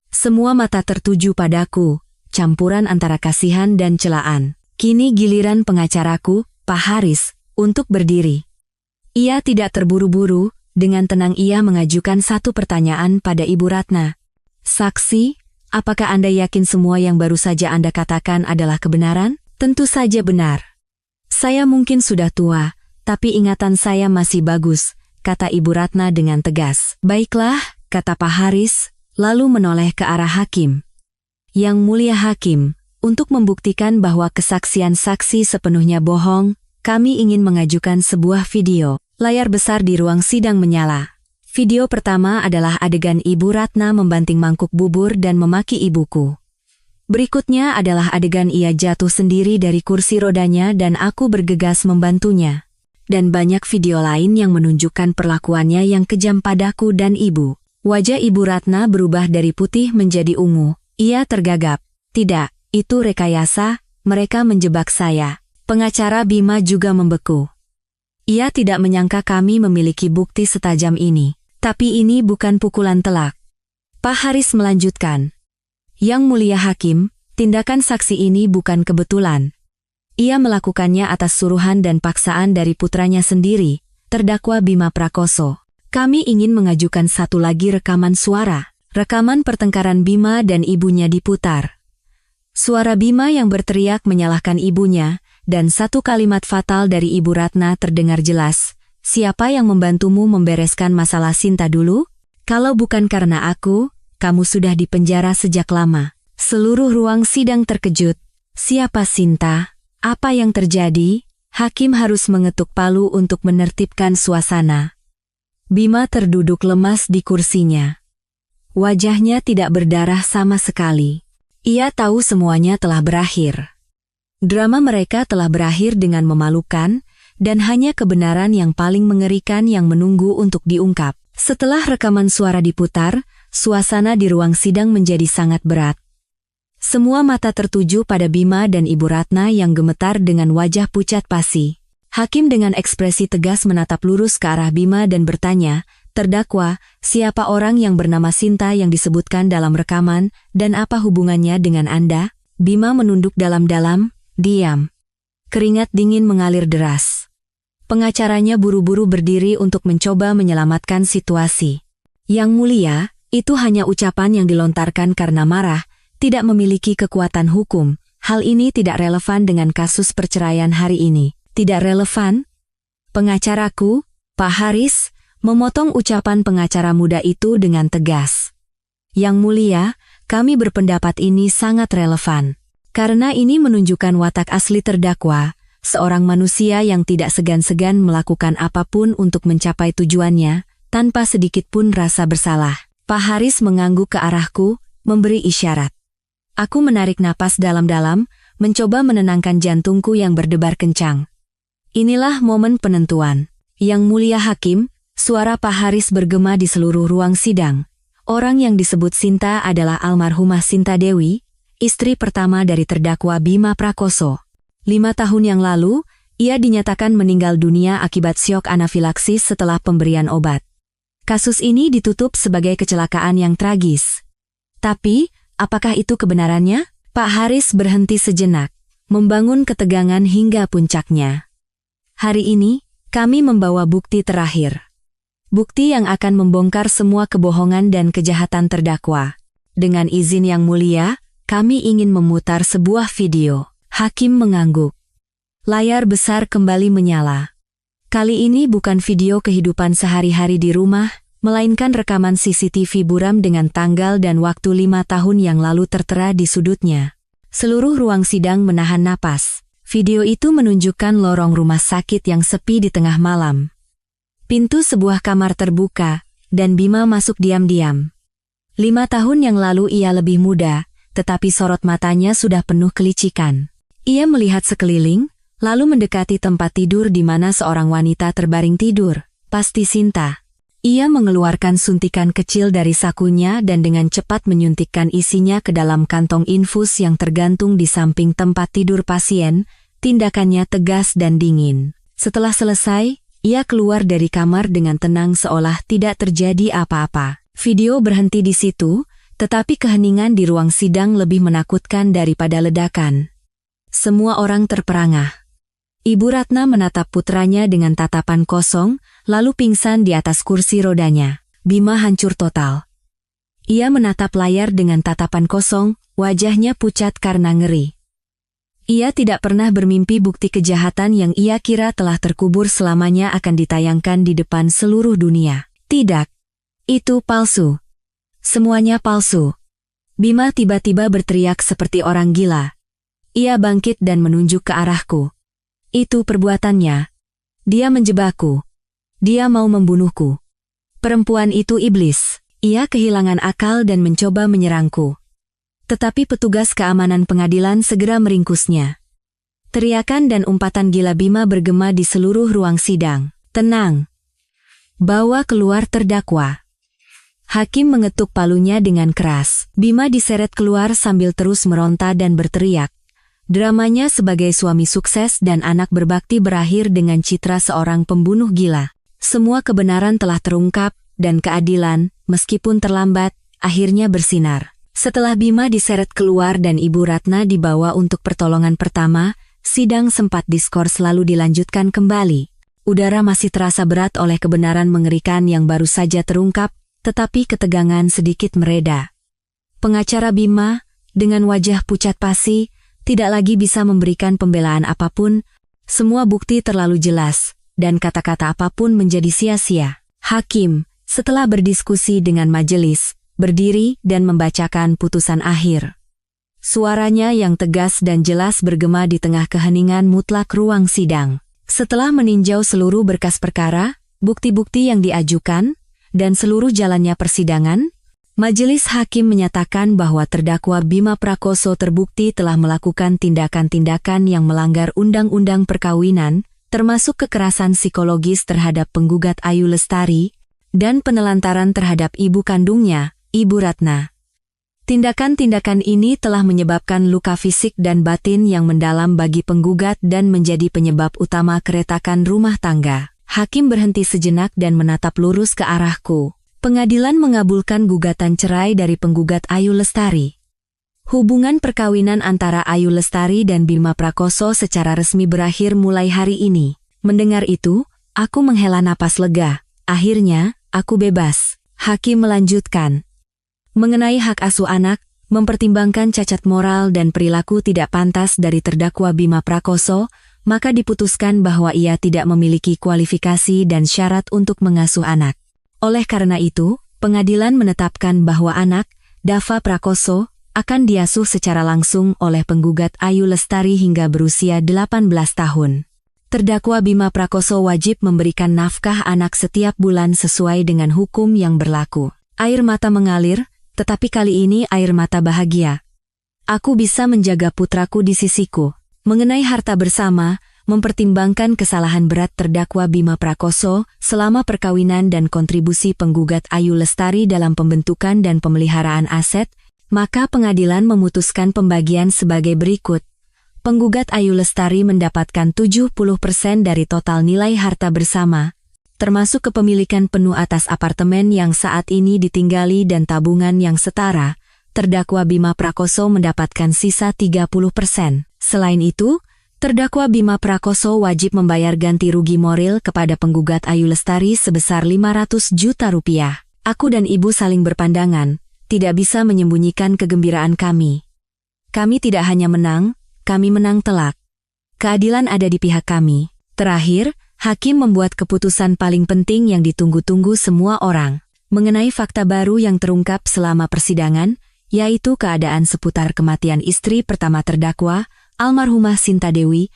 Semua mata tertuju padaku, campuran antara kasihan dan celaan. Kini giliran pengacaraku, Pak Haris, untuk berdiri. Ia tidak terburu-buru, dengan tenang ia mengajukan satu pertanyaan pada Ibu Ratna. Saksi, apakah Anda yakin semua yang baru saja Anda katakan adalah kebenaran? Tentu saja benar. Saya mungkin sudah tua, tapi ingatan saya masih bagus, kata Ibu Ratna dengan tegas. Baiklah, kata Pak Haris, lalu menoleh ke arah hakim. Yang mulia hakim, untuk membuktikan bahwa kesaksian saksi sepenuhnya bohong, kami ingin mengajukan sebuah video. Layar besar di ruang sidang menyala. Video pertama adalah adegan Ibu Ratna membanting mangkuk bubur dan memaki ibuku. Berikutnya adalah adegan ia jatuh sendiri dari kursi rodanya dan aku bergegas membantunya. Dan banyak video lain yang menunjukkan perlakuannya yang kejam padaku dan ibu. Wajah Ibu Ratna berubah dari putih menjadi ungu. Ia tergagap. Tidak, itu rekayasa, mereka menjebak saya. Pengacara Bima juga membeku. Ia tidak menyangka kami memiliki bukti setajam ini. Tapi ini bukan pukulan telak. Pak Haris melanjutkan. Yang mulia hakim, tindakan saksi ini bukan kebetulan. Ia melakukannya atas suruhan dan paksaan dari putranya sendiri, terdakwa Bima Prakoso. Kami ingin mengajukan satu lagi rekaman suara. Rekaman pertengkaran Bima dan ibunya diputar. Suara Bima yang berteriak menyalahkan ibunya, dan satu kalimat fatal dari Ibu Ratna terdengar jelas. Siapa yang membantumu membereskan masalah Sinta dulu? Kalau bukan karena aku, kamu sudah dipenjara sejak lama. Seluruh ruang sidang terkejut. Siapa Sinta? Apa yang terjadi? Hakim harus mengetuk palu untuk menertibkan suasana. Bima terduduk lemas di kursinya. Wajahnya tidak berdarah sama sekali. Ia tahu semuanya telah berakhir. Drama mereka telah berakhir dengan memalukan, dan hanya kebenaran yang paling mengerikan yang menunggu untuk diungkap. Setelah rekaman suara diputar, suasana di ruang sidang menjadi sangat berat. Semua mata tertuju pada Bima dan Ibu Ratna yang gemetar dengan wajah pucat pasi. Hakim dengan ekspresi tegas menatap lurus ke arah Bima dan bertanya, terdakwa, siapa orang yang bernama Sinta yang disebutkan dalam rekaman, dan apa hubungannya dengan Anda? Bima menunduk dalam-dalam. Diam. Keringat dingin mengalir deras. Pengacaranya buru-buru berdiri untuk mencoba menyelamatkan situasi. Yang mulia, itu hanya ucapan yang dilontarkan karena marah, tidak memiliki kekuatan hukum. Hal ini tidak relevan dengan kasus perceraian hari ini. Tidak relevan? Pengacaraku, Pak Haris, memotong ucapan pengacara muda itu dengan tegas. Yang mulia, kami berpendapat ini sangat relevan. Karena ini menunjukkan watak asli terdakwa, seorang manusia yang tidak segan-segan melakukan apapun untuk mencapai tujuannya, tanpa sedikit pun rasa bersalah. Pak Haris mengangguk ke arahku, memberi isyarat. Aku menarik napas dalam-dalam, mencoba menenangkan jantungku yang berdebar kencang. Inilah momen penentuan. Yang mulia hakim, suara Pak Haris bergema di seluruh ruang sidang. Orang yang disebut Sinta adalah almarhumah Sinta Dewi, istri pertama dari terdakwa Bima Prakoso. 5 tahun yang lalu, ia dinyatakan meninggal dunia akibat syok anafilaksis setelah pemberian obat. Kasus ini ditutup sebagai kecelakaan yang tragis. Tapi, apakah itu kebenarannya? Pak Haris berhenti sejenak, membangun ketegangan hingga puncaknya. Hari ini, kami membawa bukti terakhir. Bukti yang akan membongkar semua kebohongan dan kejahatan terdakwa. Dengan izin yang mulia, kami ingin memutar sebuah video. Hakim mengangguk. Layar besar kembali menyala. Kali ini bukan video kehidupan sehari-hari di rumah, melainkan rekaman CCTV buram dengan tanggal dan waktu 5 tahun yang lalu tertera di sudutnya. Seluruh ruang sidang menahan napas. Video itu menunjukkan lorong rumah sakit yang sepi di tengah malam. Pintu sebuah kamar terbuka, dan Bima masuk diam-diam. 5 tahun yang lalu ia lebih muda, tetapi sorot matanya sudah penuh kelicikan. Ia melihat sekeliling, lalu mendekati tempat tidur di mana seorang wanita terbaring tidur, pasti Sinta. Ia mengeluarkan suntikan kecil dari sakunya dan dengan cepat menyuntikkan isinya ke dalam kantong infus yang tergantung di samping tempat tidur pasien. Tindakannya tegas dan dingin. Setelah selesai, Ia keluar dari kamar dengan tenang seolah tidak terjadi apa-apa. Video berhenti di situ, tetapi keheningan di ruang sidang lebih menakutkan daripada ledakan. Semua orang terperangah. Ibu Ratna menatap putranya dengan tatapan kosong, lalu pingsan di atas kursi rodanya. Bima hancur total. Ia menatap layar dengan tatapan kosong, wajahnya pucat karena ngeri. Ia tidak pernah bermimpi bukti kejahatan yang ia kira telah terkubur selamanya akan ditayangkan di depan seluruh dunia. Tidak. Itu palsu. Semuanya palsu. Bima tiba-tiba berteriak seperti orang gila. Ia bangkit dan menunjuk ke arahku. Itu perbuatannya. Dia menjebakku. Dia mau membunuhku. Perempuan itu iblis. Ia kehilangan akal dan mencoba menyerangku. Tetapi petugas keamanan pengadilan segera meringkusnya. Teriakan dan umpatan gila Bima bergema di seluruh ruang sidang. Tenang. Bawa keluar terdakwa. Hakim mengetuk palunya dengan keras. Bima diseret keluar sambil terus meronta dan berteriak. Dramanya sebagai suami sukses dan anak berbakti berakhir dengan citra seorang pembunuh gila. Semua kebenaran telah terungkap, dan keadilan, meskipun terlambat, akhirnya bersinar. Setelah Bima diseret keluar dan Ibu Ratna dibawa untuk pertolongan pertama, sidang sempat diskors lalu dilanjutkan kembali. Udara masih terasa berat oleh kebenaran mengerikan yang baru saja terungkap, tetapi ketegangan sedikit mereda. Pengacara Bima, dengan wajah pucat pasi, tidak lagi bisa memberikan pembelaan apapun. Semua bukti terlalu jelas, dan kata-kata apapun menjadi sia-sia. Hakim, setelah berdiskusi dengan majelis, berdiri dan membacakan putusan akhir. Suaranya yang tegas dan jelas bergema di tengah keheningan mutlak ruang sidang. Setelah meninjau seluruh berkas perkara, bukti-bukti yang diajukan, dan seluruh jalannya persidangan, majelis hakim menyatakan bahwa terdakwa Bima Prakoso terbukti telah melakukan tindakan-tindakan yang melanggar Undang-Undang Perkawinan, termasuk kekerasan psikologis terhadap penggugat Ayu Lestari, dan penelantaran terhadap ibu kandungnya, Ibu Ratna. Tindakan-tindakan ini telah menyebabkan luka fisik dan batin yang mendalam bagi penggugat dan menjadi penyebab utama keretakan rumah tangga. Hakim berhenti sejenak dan menatap lurus ke arahku. Pengadilan mengabulkan gugatan cerai dari penggugat Ayu Lestari. Hubungan perkawinan antara Ayu Lestari dan Bima Prakoso secara resmi berakhir mulai hari ini. Mendengar itu, aku menghela napas lega. Akhirnya, aku bebas. Hakim melanjutkan. Mengenai hak asuh anak, mempertimbangkan cacat moral dan perilaku tidak pantas dari terdakwa Bima Prakoso, maka diputuskan bahwa ia tidak memiliki kualifikasi dan syarat untuk mengasuh anak. Oleh karena itu, pengadilan menetapkan bahwa anak, Dava Prakoso, akan diasuh secara langsung oleh penggugat Ayu Lestari hingga berusia 18 tahun. Terdakwa Bima Prakoso wajib memberikan nafkah anak setiap bulan sesuai dengan hukum yang berlaku. Air mata mengalir, tetapi kali ini air mata bahagia. Aku bisa menjaga putraku di sisiku. Mengenai harta bersama, mempertimbangkan kesalahan berat terdakwa Bima Prakoso selama perkawinan dan kontribusi penggugat Ayu Lestari dalam pembentukan dan pemeliharaan aset, maka pengadilan memutuskan pembagian sebagai berikut. Penggugat Ayu Lestari mendapatkan 70% dari total nilai harta bersama, termasuk kepemilikan penuh atas apartemen yang saat ini ditinggali dan tabungan yang setara. Terdakwa Bima Prakoso mendapatkan sisa 30%. Selain itu, terdakwa Bima Prakoso wajib membayar ganti rugi moral kepada penggugat Ayu Lestari sebesar 500 juta rupiah. Aku dan ibu saling berpandangan, tidak bisa menyembunyikan kegembiraan kami. Kami tidak hanya menang, kami menang telak. Keadilan ada di pihak kami. Terakhir, hakim membuat keputusan paling penting yang ditunggu-tunggu semua orang. Mengenai fakta baru yang terungkap selama persidangan, yaitu keadaan seputar kematian istri pertama terdakwa, almarhumah Sinta Dewi,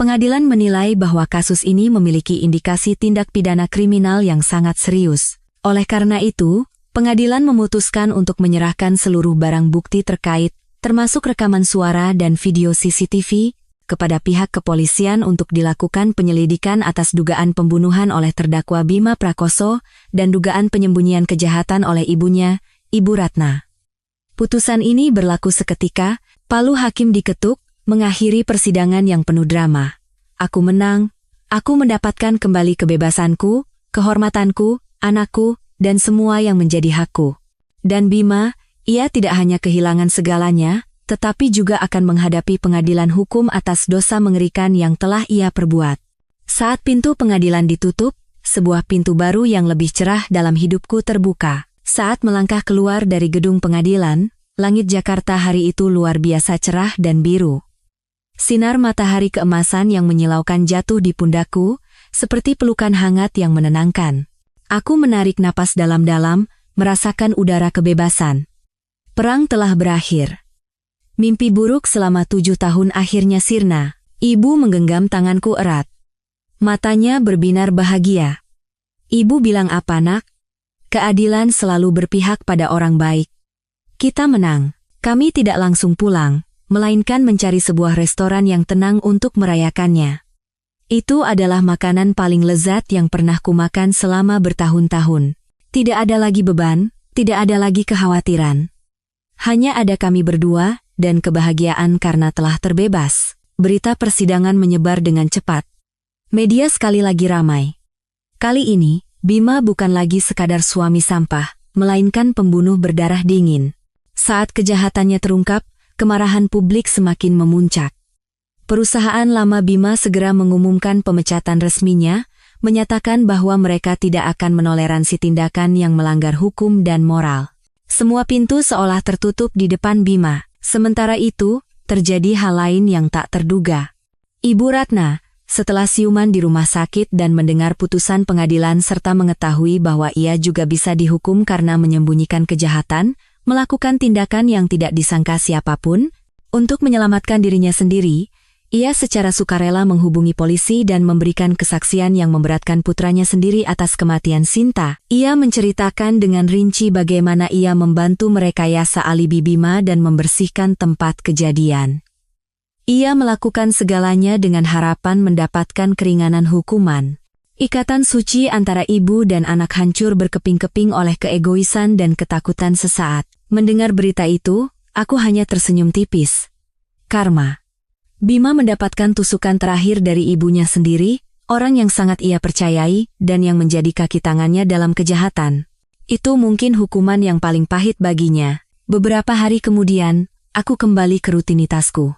pengadilan menilai bahwa kasus ini memiliki indikasi tindak pidana kriminal yang sangat serius. Oleh karena itu, pengadilan memutuskan untuk menyerahkan seluruh barang bukti terkait, termasuk rekaman suara dan video CCTV, kepada pihak kepolisian untuk dilakukan penyelidikan atas dugaan pembunuhan oleh terdakwa Bima Prakoso dan dugaan penyembunyian kejahatan oleh ibunya, Ibu Ratna. Putusan ini berlaku seketika, palu hakim diketuk, mengakhiri persidangan yang penuh drama. Aku menang, Aku mendapatkan kembali kebebasanku, kehormatanku, anakku, dan semua yang menjadi hakku. Dan Bima, ia tidak hanya kehilangan segalanya, tetapi juga akan menghadapi pengadilan hukum atas dosa mengerikan yang telah ia perbuat. Saat pintu pengadilan ditutup, sebuah pintu baru yang lebih cerah dalam hidupku terbuka. Saat melangkah keluar dari gedung pengadilan, langit Jakarta hari itu luar biasa cerah dan biru. Sinar matahari keemasan yang menyilaukan jatuh di pundakku, seperti pelukan hangat yang menenangkan. Aku menarik napas dalam-dalam, merasakan udara kebebasan. Perang telah berakhir. Mimpi buruk selama 7 tahun akhirnya sirna. Ibu menggenggam tanganku erat. Matanya berbinar bahagia. Ibu bilang apa, nak? Keadilan selalu berpihak pada orang baik. Kita menang. Kami tidak langsung pulang, melainkan mencari sebuah restoran yang tenang untuk merayakannya. Itu adalah makanan paling lezat yang pernah kumakan selama bertahun-tahun. Tidak ada lagi beban, tidak ada lagi kekhawatiran. Hanya ada kami berdua, dan kebahagiaan karena telah terbebas. Berita persidangan menyebar dengan cepat. Media sekali lagi ramai. Kali ini, Bima bukan lagi sekadar suami sampah, melainkan pembunuh berdarah dingin. Saat kejahatannya terungkap, kemarahan publik semakin memuncak. Perusahaan lama Bima segera mengumumkan pemecatan resminya, menyatakan bahwa mereka tidak akan menoleransi tindakan yang melanggar hukum dan moral. Semua pintu seolah tertutup di depan Bima. Sementara itu, terjadi hal lain yang tak terduga. Ibu Ratna, setelah siuman di rumah sakit dan mendengar putusan pengadilan serta mengetahui bahwa ia juga bisa dihukum karena menyembunyikan kejahatan, melakukan tindakan yang tidak disangka siapapun, untuk menyelamatkan dirinya sendiri, ia secara sukarela menghubungi polisi dan memberikan kesaksian yang memberatkan putranya sendiri atas kematian Sinta. Ia menceritakan dengan rinci bagaimana ia membantu merekayasa alibi Bima dan membersihkan tempat kejadian. Ia melakukan segalanya dengan harapan mendapatkan keringanan hukuman. Ikatan suci antara ibu dan anak hancur berkeping-keping oleh keegoisan dan ketakutan sesaat. Mendengar berita itu, aku hanya tersenyum tipis. Karma. Bima mendapatkan tusukan terakhir dari ibunya sendiri, orang yang sangat ia percayai dan yang menjadi kaki tangannya dalam kejahatan. Itu mungkin hukuman yang paling pahit baginya. Beberapa hari kemudian, aku kembali ke rutinitasku.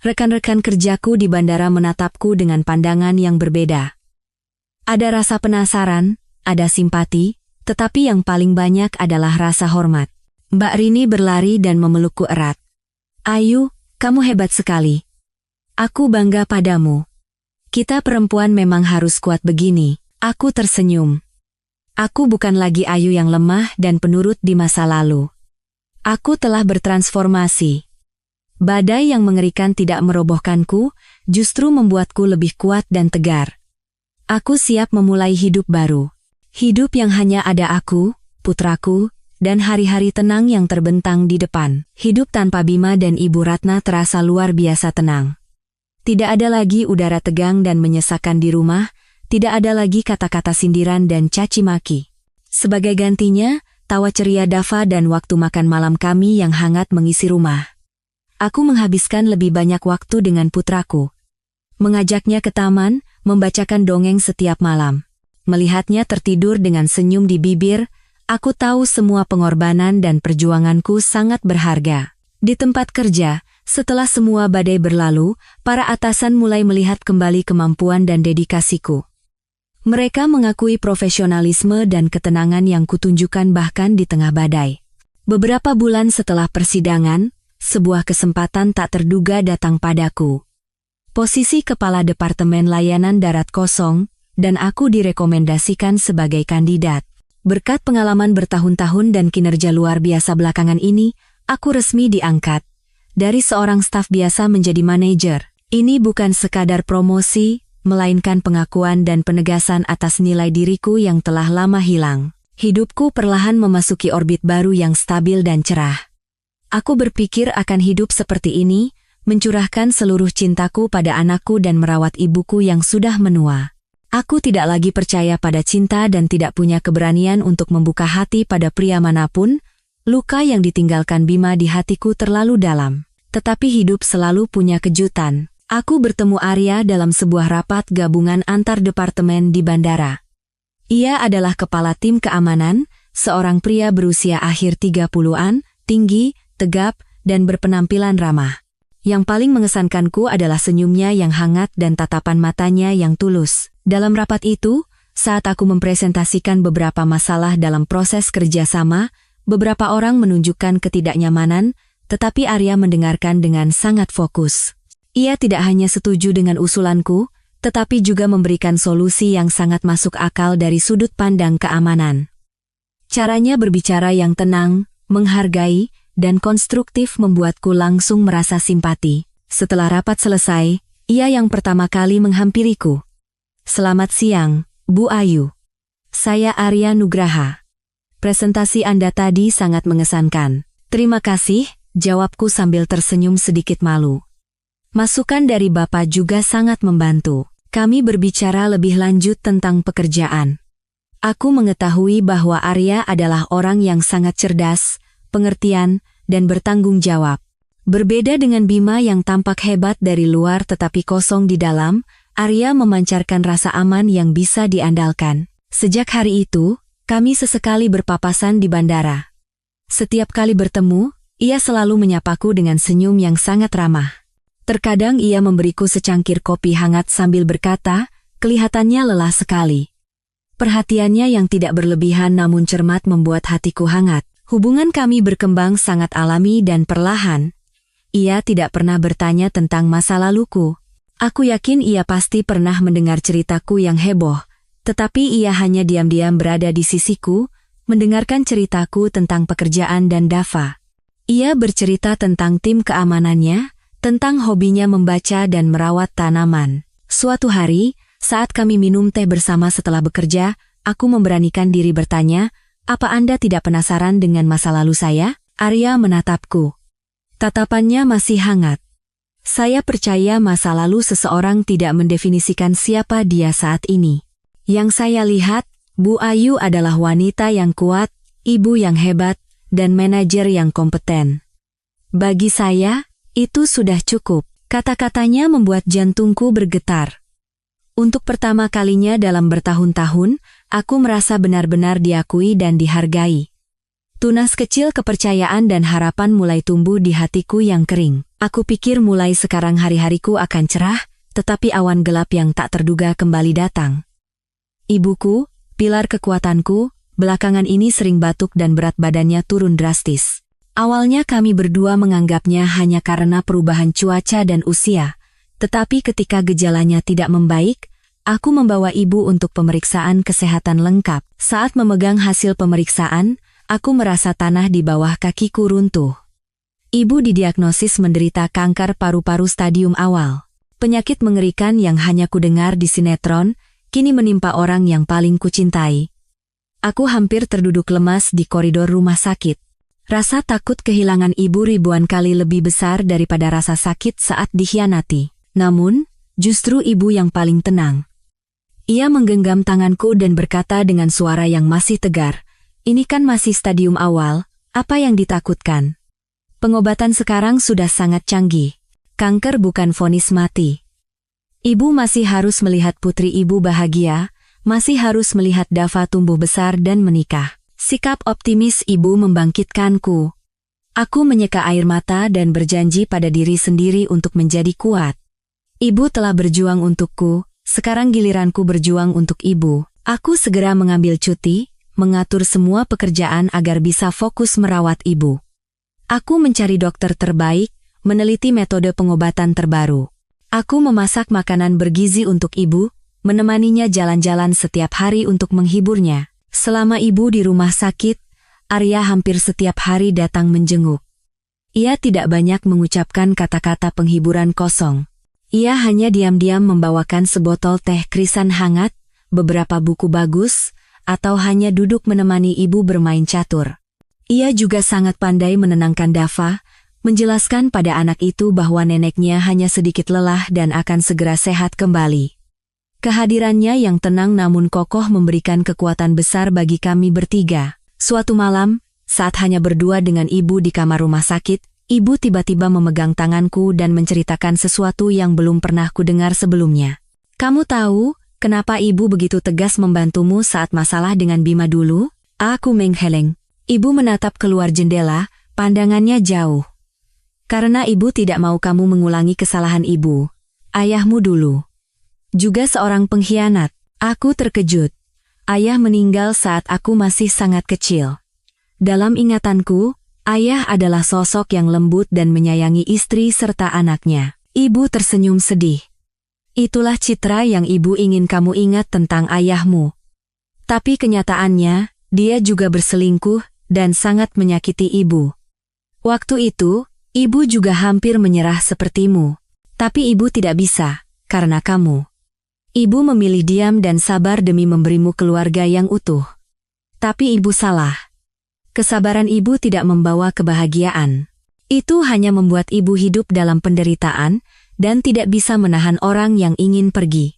Rekan-rekan kerjaku di bandara menatapku dengan pandangan yang berbeda. Ada rasa penasaran, ada simpati, tetapi yang paling banyak adalah rasa hormat. Mbak Rini berlari dan memelukku erat. Ayu, kamu hebat sekali. Aku bangga padamu. Kita perempuan memang harus kuat begini. Aku tersenyum. Aku bukan lagi Ayu yang lemah dan penurut di masa lalu. Aku telah bertransformasi. Badai yang mengerikan tidak merobohkanku, justru membuatku lebih kuat dan tegar. Aku siap memulai hidup baru. Hidup yang hanya ada aku, putraku, dan hari-hari tenang yang terbentang di depan. Hidup tanpa Bima dan Ibu Ratna terasa luar biasa tenang. Tidak ada lagi udara tegang dan menyesakan di rumah, tidak ada lagi kata-kata sindiran dan caci maki. Sebagai gantinya, tawa ceria Dava dan waktu makan malam kami yang hangat mengisi rumah. Aku menghabiskan lebih banyak waktu dengan putraku. Mengajaknya ke taman, membacakan dongeng setiap malam. Melihatnya tertidur dengan senyum di bibir, aku tahu semua pengorbanan dan perjuanganku sangat berharga. Di tempat kerja, setelah semua badai berlalu, para atasan mulai melihat kembali kemampuan dan dedikasiku. Mereka mengakui profesionalisme dan ketenangan yang kutunjukkan bahkan di tengah badai. Beberapa bulan setelah persidangan, sebuah kesempatan tak terduga datang padaku. Posisi Kepala Departemen Layanan Darat kosong, dan aku direkomendasikan sebagai kandidat. Berkat pengalaman bertahun-tahun dan kinerja luar biasa belakangan ini, aku resmi diangkat. Dari seorang staf biasa menjadi manajer. Ini bukan sekadar promosi, melainkan pengakuan dan penegasan atas nilai diriku yang telah lama hilang. Hidupku perlahan memasuki orbit baru yang stabil dan cerah. Aku berpikir akan hidup seperti ini, mencurahkan seluruh cintaku pada anakku dan merawat ibuku yang sudah menua. Aku tidak lagi percaya pada cinta dan tidak punya keberanian untuk membuka hati pada pria manapun. Luka yang ditinggalkan Bima di hatiku terlalu dalam. Tetapi hidup selalu punya kejutan. Aku bertemu Arya dalam sebuah rapat gabungan antar departemen di bandara. Ia adalah kepala tim keamanan, seorang pria berusia akhir 30-an, tinggi, tegap, dan berpenampilan ramah. Yang paling mengesankanku adalah senyumnya yang hangat dan tatapan matanya yang tulus. Dalam rapat itu, saat aku mempresentasikan beberapa masalah dalam proses kerjasama, beberapa orang menunjukkan ketidaknyamanan, tetapi Arya mendengarkan dengan sangat fokus. Ia tidak hanya setuju dengan usulanku, tetapi juga memberikan solusi yang sangat masuk akal dari sudut pandang keamanan. Caranya berbicara yang tenang, menghargai, dan konstruktif membuatku langsung merasa simpati. Setelah rapat selesai, ia yang pertama kali menghampiriku. "Selamat siang, Bu Ayu. Saya Arya Nugraha. Presentasi Anda tadi sangat mengesankan." "Terima kasih," jawabku sambil tersenyum sedikit malu. "Masukan dari Bapak juga sangat membantu. Kami berbicara lebih lanjut tentang pekerjaan." Aku mengetahui bahwa Arya adalah orang yang sangat cerdas, pengertian, dan bertanggung jawab. Berbeda dengan Bima yang tampak hebat dari luar tetapi kosong di dalam, Arya memancarkan rasa aman yang bisa diandalkan. Sejak hari itu, kami sesekali berpapasan di bandara. Setiap kali bertemu, ia selalu menyapaku dengan senyum yang sangat ramah. Terkadang ia memberiku secangkir kopi hangat sambil berkata, kelihatannya lelah sekali. Perhatiannya yang tidak berlebihan namun cermat membuat hatiku hangat. Hubungan kami berkembang sangat alami dan perlahan. Ia tidak pernah bertanya tentang masa laluku. Aku yakin ia pasti pernah mendengar ceritaku yang heboh, tetapi ia hanya diam-diam berada di sisiku, mendengarkan ceritaku tentang pekerjaan dan Dava. Ia bercerita tentang tim keamanannya, tentang hobinya membaca dan merawat tanaman. Suatu hari, saat kami minum teh bersama setelah bekerja, aku memberanikan diri bertanya, "Apa Anda tidak penasaran dengan masa lalu saya?" Arya menatapku. Tatapannya masih hangat. "Saya percaya masa lalu seseorang tidak mendefinisikan siapa dia saat ini. Yang saya lihat, Bu Ayu adalah wanita yang kuat, ibu yang hebat, dan manajer yang kompeten. Bagi saya, itu sudah cukup." Kata-katanya membuat jantungku bergetar. Untuk pertama kalinya dalam bertahun-tahun, aku merasa benar-benar diakui dan dihargai. Tunas kecil kepercayaan dan harapan mulai tumbuh di hatiku yang kering. Aku pikir mulai sekarang hari-hariku akan cerah, tetapi awan gelap yang tak terduga kembali datang. Ibuku, pilar kekuatanku, belakangan ini sering batuk dan berat badannya turun drastis. Awalnya kami berdua menganggapnya hanya karena perubahan cuaca dan usia, tetapi ketika gejalanya tidak membaik, aku membawa ibu untuk pemeriksaan kesehatan lengkap. Saat memegang hasil pemeriksaan, aku merasa tanah di bawah kakiku runtuh. Ibu didiagnosis menderita kanker paru-paru stadium awal. Penyakit mengerikan yang hanya kudengar di sinetron, kini menimpa orang yang paling kucintai. Aku hampir terduduk lemas di koridor rumah sakit. Rasa takut kehilangan ibu ribuan kali lebih besar daripada rasa sakit saat dikhianati. Namun, justru ibu yang paling tenang. Ia menggenggam tanganku dan berkata dengan suara yang masih tegar, "Ini kan masih stadium awal, apa yang ditakutkan? Pengobatan sekarang sudah sangat canggih. Kanker bukan vonis mati. Ibu masih harus melihat putri ibu bahagia, masih harus melihat Dava tumbuh besar dan menikah." Sikap optimis ibu membangkitkanku. Aku menyeka air mata dan berjanji pada diri sendiri untuk menjadi kuat. Ibu telah berjuang untukku, sekarang giliranku berjuang untuk ibu. Aku segera mengambil cuti, mengatur semua pekerjaan agar bisa fokus merawat ibu. Aku mencari dokter terbaik, meneliti metode pengobatan terbaru. Aku memasak makanan bergizi untuk ibu, menemaninya jalan-jalan setiap hari untuk menghiburnya. Selama ibu di rumah sakit, Arya hampir setiap hari datang menjenguk. Ia tidak banyak mengucapkan kata-kata penghiburan kosong. Ia hanya diam-diam membawakan sebotol teh krisan hangat, beberapa buku bagus, atau hanya duduk menemani ibu bermain catur. Ia juga sangat pandai menenangkan Dava, menjelaskan pada anak itu bahwa neneknya hanya sedikit lelah dan akan segera sehat kembali. Kehadirannya yang tenang namun kokoh memberikan kekuatan besar bagi kami bertiga. Suatu malam, saat hanya berdua dengan ibu di kamar rumah sakit, Ibu tiba-tiba memegang tanganku dan menceritakan sesuatu yang belum pernah kudengar sebelumnya. Kamu tahu, kenapa ibu begitu tegas membantumu saat masalah dengan Bima dulu? Aku menggeleng. Ibu menatap keluar jendela, pandangannya jauh. Karena ibu tidak mau kamu mengulangi kesalahan ibu. Ayahmu dulu juga seorang pengkhianat. Aku terkejut. Ayah meninggal saat aku masih sangat kecil. Dalam ingatanku, ayah adalah sosok yang lembut dan menyayangi istri serta anaknya. Ibu tersenyum sedih. Itulah citra yang ibu ingin kamu ingat tentang ayahmu. Tapi kenyataannya, dia juga berselingkuh dan sangat menyakiti ibu. Waktu itu, ibu juga hampir menyerah sepertimu. Tapi ibu tidak bisa, karena kamu. Ibu memilih diam dan sabar demi memberimu keluarga yang utuh. Tapi ibu salah. Kesabaran ibu tidak membawa kebahagiaan. Itu hanya membuat ibu hidup dalam penderitaan dan tidak bisa menahan orang yang ingin pergi.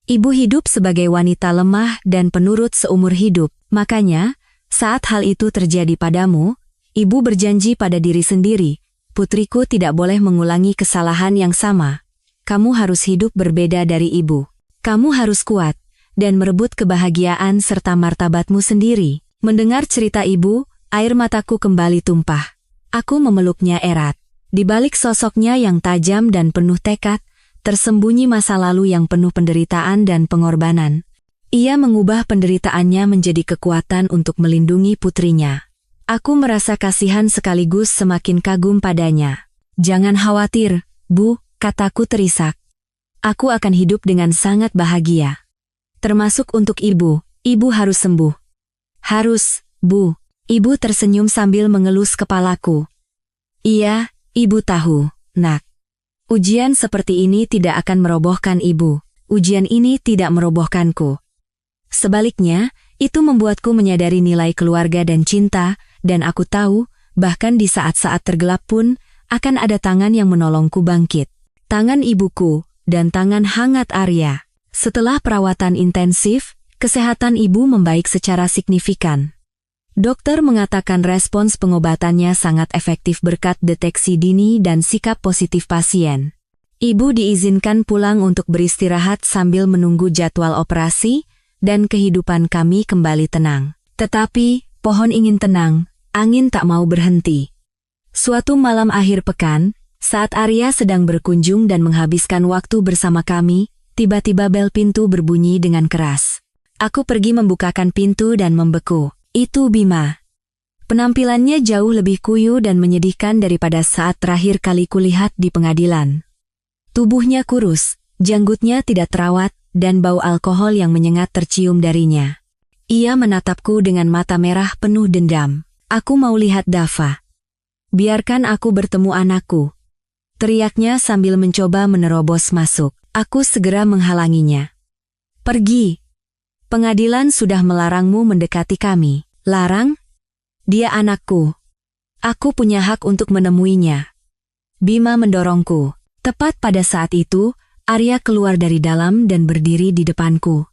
Ibu hidup sebagai wanita lemah dan penurut seumur hidup. Makanya, saat hal itu terjadi padamu, ibu berjanji pada diri sendiri, putriku tidak boleh mengulangi kesalahan yang sama. Kamu harus hidup berbeda dari ibu. Kamu harus kuat dan merebut kebahagiaan serta martabatmu sendiri. Mendengar cerita ibu, air mataku kembali tumpah. Aku memeluknya erat. Di balik sosoknya yang tajam dan penuh tekad, tersembunyi masa lalu yang penuh penderitaan dan pengorbanan. Ia mengubah penderitaannya menjadi kekuatan untuk melindungi putrinya. Aku merasa kasihan sekaligus semakin kagum padanya. Jangan khawatir, Bu, kataku terisak. Aku akan hidup dengan sangat bahagia. Termasuk untuk ibu harus sembuh. Harus, Bu. Ibu tersenyum sambil mengelus kepalaku. Iya, ibu tahu, nak. Ujian seperti ini tidak akan merobohkan ibu. Ujian ini tidak merobohkanku. Sebaliknya, itu membuatku menyadari nilai keluarga dan cinta, dan aku tahu, bahkan di saat-saat tergelap pun, akan ada tangan yang menolongku bangkit. Tangan ibuku, dan tangan hangat Arya. Setelah perawatan intensif, kesehatan ibu membaik secara signifikan. Dokter mengatakan respons pengobatannya sangat efektif berkat deteksi dini dan sikap positif pasien. Ibu diizinkan pulang untuk beristirahat sambil menunggu jadwal operasi, dan kehidupan kami kembali tenang. Tetapi, pohon ingin tenang, angin tak mau berhenti. Suatu malam akhir pekan, saat Arya sedang berkunjung dan menghabiskan waktu bersama kami, tiba-tiba bel pintu berbunyi dengan keras. Aku pergi membukakan pintu dan membeku. Itu Bima. Penampilannya jauh lebih kuyu dan menyedihkan daripada saat terakhir kali kulihat di pengadilan. Tubuhnya kurus, janggutnya tidak terawat, dan bau alkohol yang menyengat tercium darinya. Ia menatapku dengan mata merah penuh dendam. Aku mau lihat Dava. Biarkan aku bertemu anakku. Teriaknya sambil mencoba menerobos masuk. Aku segera menghalanginya. Pergi. Pengadilan sudah melarangmu mendekati kami. Larang? Dia anakku. Aku punya hak untuk menemuinya. Bima mendorongku. Tepat pada saat itu, Arya keluar dari dalam dan berdiri di depanku.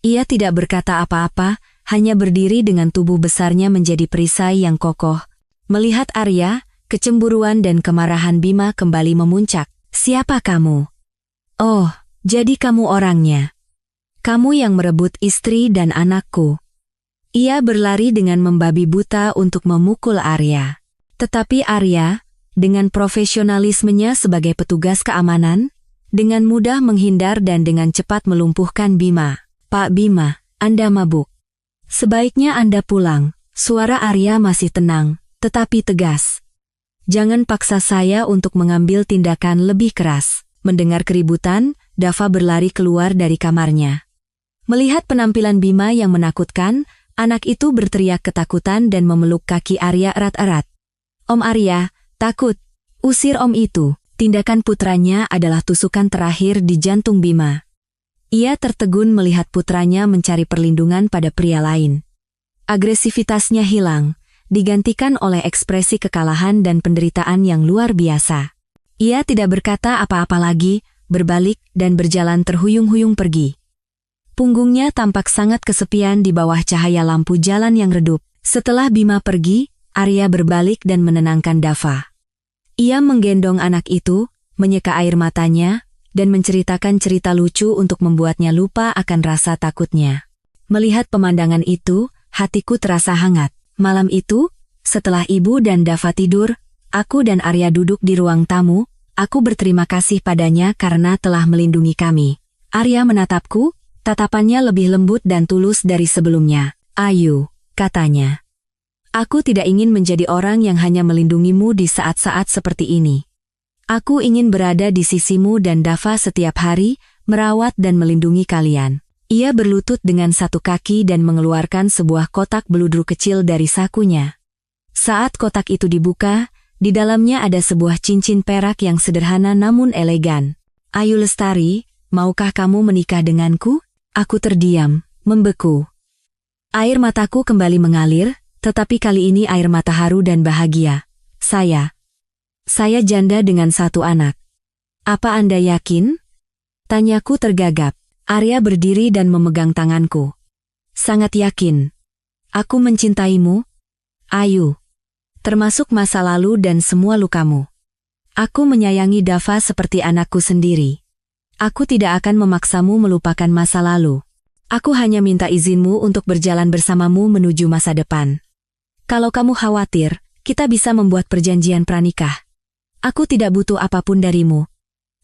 Ia tidak berkata apa-apa, hanya berdiri dengan tubuh besarnya menjadi perisai yang kokoh. Melihat Arya, kecemburuan dan kemarahan Bima kembali memuncak. Siapa kamu? Oh, jadi kamu orangnya. Kamu yang merebut istri dan anakku. Ia berlari dengan membabi buta untuk memukul Arya. Tetapi Arya, dengan profesionalismenya sebagai petugas keamanan, dengan mudah menghindar dan dengan cepat melumpuhkan Bima. Pak Bima, Anda mabuk. Sebaiknya Anda pulang. Suara Arya masih tenang, tetapi tegas. Jangan paksa saya untuk mengambil tindakan lebih keras. Mendengar keributan, Dava berlari keluar dari kamarnya. Melihat penampilan Bima yang menakutkan, anak itu berteriak ketakutan dan memeluk kaki Arya erat-erat. Om Arya, takut. Usir om itu. Tindakan putranya adalah tusukan terakhir di jantung Bima. Ia tertegun melihat putranya mencari perlindungan pada pria lain. Agresivitasnya hilang, digantikan oleh ekspresi kekalahan dan penderitaan yang luar biasa. Ia tidak berkata apa-apa lagi, berbalik dan berjalan terhuyung-huyung pergi. Punggungnya tampak sangat kesepian di bawah cahaya lampu jalan yang redup. Setelah Bima pergi, Arya berbalik dan menenangkan Dava. Ia menggendong anak itu, menyeka air matanya, dan menceritakan cerita lucu untuk membuatnya lupa akan rasa takutnya. Melihat pemandangan itu, hatiku terasa hangat. Malam itu, setelah ibu dan Dava tidur, aku dan Arya duduk di ruang tamu. Aku berterima kasih padanya karena telah melindungi kami. Arya menatapku, tatapannya lebih lembut dan tulus dari sebelumnya. Ayu, katanya. Aku tidak ingin menjadi orang yang hanya melindungimu di saat-saat seperti ini. Aku ingin berada di sisimu dan Dava setiap hari, merawat dan melindungi kalian. Ia berlutut dengan satu kaki dan mengeluarkan sebuah kotak beludru kecil dari sakunya. Saat kotak itu dibuka, di dalamnya ada sebuah cincin perak yang sederhana namun elegan. Ayu Lestari, maukah kamu menikah denganku? Aku terdiam, membeku. Air mataku kembali mengalir, tetapi kali ini air mata haru dan bahagia. Saya janda dengan satu anak. Apa Anda yakin? Tanyaku tergagap. Arya berdiri dan memegang tanganku. Sangat yakin. Aku mencintaimu, Ayu. Termasuk masa lalu dan semua lukamu. Aku menyayangi Dava seperti anakku sendiri. Aku tidak akan memaksamu melupakan masa lalu. Aku hanya minta izinmu untuk berjalan bersamamu menuju masa depan. Kalau kamu khawatir, kita bisa membuat perjanjian pranikah. Aku tidak butuh apapun darimu.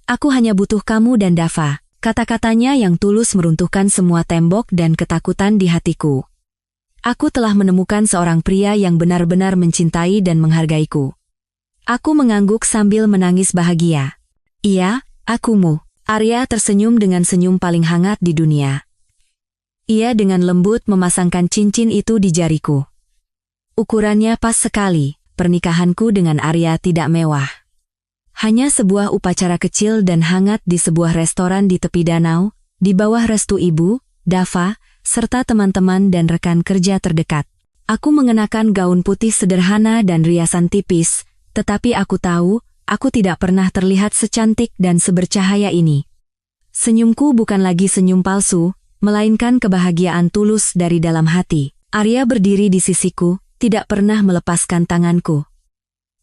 Aku hanya butuh kamu dan Dava. Kata-katanya yang tulus meruntuhkan semua tembok dan ketakutan di hatiku. Aku telah menemukan seorang pria yang benar-benar mencintai dan menghargaiku. Aku mengangguk sambil menangis bahagia. Iya, akumu. Arya tersenyum dengan senyum paling hangat di dunia. Ia dengan lembut memasangkan cincin itu di jariku. Ukurannya pas sekali, pernikahanku dengan Arya tidak mewah. Hanya sebuah upacara kecil dan hangat di sebuah restoran di tepi danau, di bawah restu ibu, Dava, serta teman-teman dan rekan kerja terdekat. Aku mengenakan gaun putih sederhana dan riasan tipis, tetapi aku tahu, aku tidak pernah terlihat secantik dan sebercahaya ini. Senyumku bukan lagi senyum palsu, melainkan kebahagiaan tulus dari dalam hati. Arya berdiri di sisiku, tidak pernah melepaskan tanganku.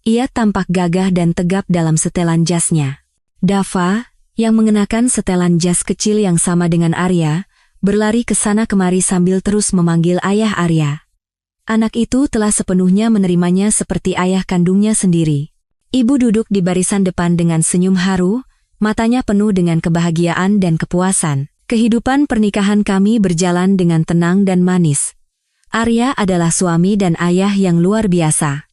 Ia tampak gagah dan tegap dalam setelan jasnya. Dava, yang mengenakan setelan jas kecil yang sama dengan Arya, berlari ke sana kemari sambil terus memanggil ayah Arya. Anak itu telah sepenuhnya menerimanya seperti ayah kandungnya sendiri. Ibu duduk di barisan depan dengan senyum haru, matanya penuh dengan kebahagiaan dan kepuasan. Kehidupan pernikahan kami berjalan dengan tenang dan manis. Arya adalah suami dan ayah yang luar biasa.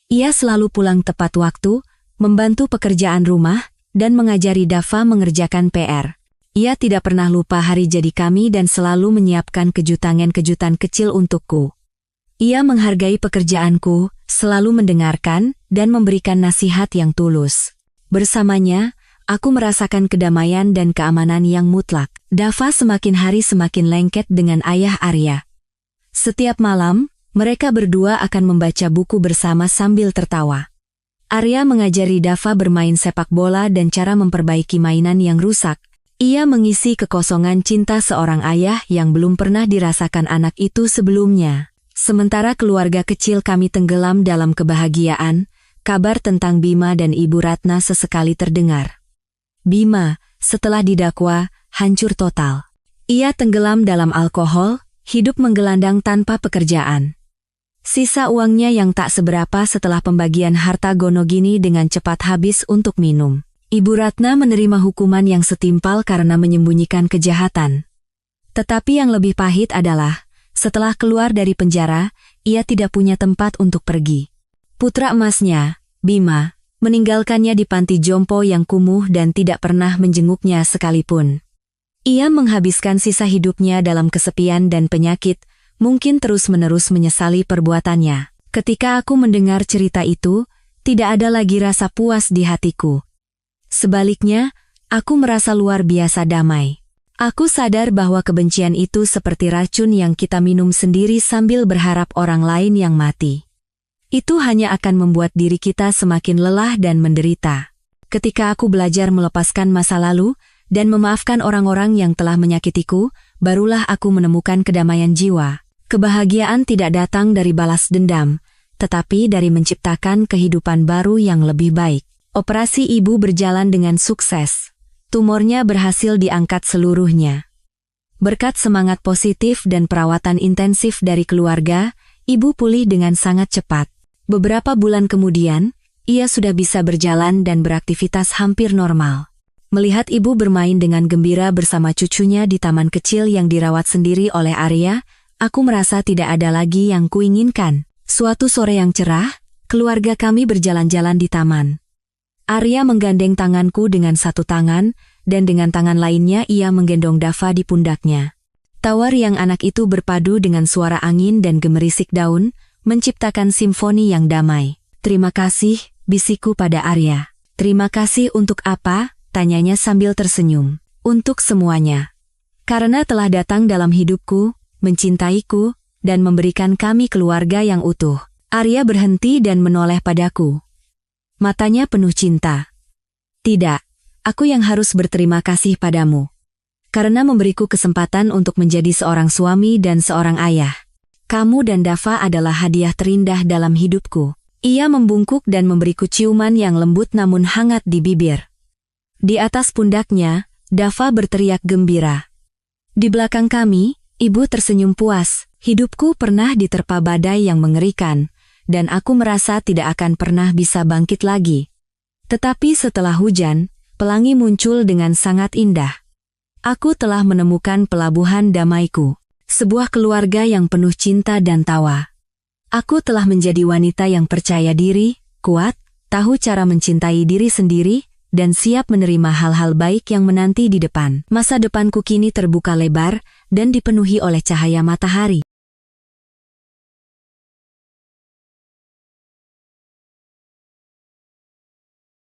Ia selalu pulang tepat waktu, membantu pekerjaan rumah, dan mengajari Dava mengerjakan PR. Ia tidak pernah lupa hari jadi kami dan selalu menyiapkan kejutan-kejutan kecil untukku. Ia menghargai pekerjaanku, selalu mendengarkan, dan memberikan nasihat yang tulus. Bersamanya, aku merasakan kedamaian dan keamanan yang mutlak. Dava semakin hari semakin lengket dengan ayah Arya. Setiap malam, mereka berdua akan membaca buku bersama sambil tertawa. Arya mengajari Dava bermain sepak bola dan cara memperbaiki mainan yang rusak. Ia mengisi kekosongan cinta seorang ayah yang belum pernah dirasakan anak itu sebelumnya. Sementara keluarga kecil kami tenggelam dalam kebahagiaan, kabar tentang Bima dan Ibu Ratna sesekali terdengar. Bima, setelah didakwa, hancur total. Ia tenggelam dalam alkohol, hidup menggelandang tanpa pekerjaan. Sisa uangnya yang tak seberapa setelah pembagian harta Gonogini dengan cepat habis untuk minum. Ibu Ratna menerima hukuman yang setimpal karena menyembunyikan kejahatan. Tetapi yang lebih pahit adalah, setelah keluar dari penjara, ia tidak punya tempat untuk pergi. Putra emasnya, Bima, meninggalkannya di panti jompo yang kumuh dan tidak pernah menjenguknya sekalipun. Ia menghabiskan sisa hidupnya dalam kesepian dan penyakit, mungkin terus-menerus menyesali perbuatannya. Ketika aku mendengar cerita itu, tidak ada lagi rasa puas di hatiku. Sebaliknya, aku merasa luar biasa damai. Aku sadar bahwa kebencian itu seperti racun yang kita minum sendiri sambil berharap orang lain yang mati. Itu hanya akan membuat diri kita semakin lelah dan menderita. Ketika aku belajar melepaskan masa lalu dan memaafkan orang-orang yang telah menyakitiku, barulah aku menemukan kedamaian jiwa. Kebahagiaan tidak datang dari balas dendam, tetapi dari menciptakan kehidupan baru yang lebih baik. Operasi ibu berjalan dengan sukses. Tumornya berhasil diangkat seluruhnya. Berkat semangat positif dan perawatan intensif dari keluarga, ibu pulih dengan sangat cepat. Beberapa bulan kemudian, ia sudah bisa berjalan dan beraktivitas hampir normal. Melihat ibu bermain dengan gembira bersama cucunya di taman kecil yang dirawat sendiri oleh Arya, aku merasa tidak ada lagi yang kuinginkan. Suatu sore yang cerah, keluarga kami berjalan-jalan di taman. Arya menggandeng tanganku dengan satu tangan, dan dengan tangan lainnya ia menggendong Dava di pundaknya. Tawa riang anak itu berpadu dengan suara angin dan gemerisik daun, menciptakan simfoni yang damai. "Terima kasih," bisikku pada Arya. "Terima kasih untuk apa?" tanyanya sambil tersenyum. "Untuk semuanya. Karena telah datang dalam hidupku, mencintaiku, dan memberikan kami keluarga yang utuh." Arya berhenti dan menoleh padaku. Matanya penuh cinta. "Tidak. Aku yang harus berterima kasih padamu. Karena memberiku kesempatan untuk menjadi seorang suami dan seorang ayah. Kamu dan Dava adalah hadiah terindah dalam hidupku." Ia membungkuk dan memberiku ciuman yang lembut namun hangat di bibir. Di atas pundaknya, Dava berteriak gembira. Di belakang kami, ibu tersenyum puas. Hidupku pernah diterpa badai yang mengerikan, dan aku merasa tidak akan pernah bisa bangkit lagi. Tetapi setelah hujan, pelangi muncul dengan sangat indah. Aku telah menemukan pelabuhan damaiku, sebuah keluarga yang penuh cinta dan tawa. Aku telah menjadi wanita yang percaya diri, kuat, tahu cara mencintai diri sendiri, dan siap menerima hal-hal baik yang menanti di depan. Masa depanku kini terbuka lebar dan dipenuhi oleh cahaya matahari.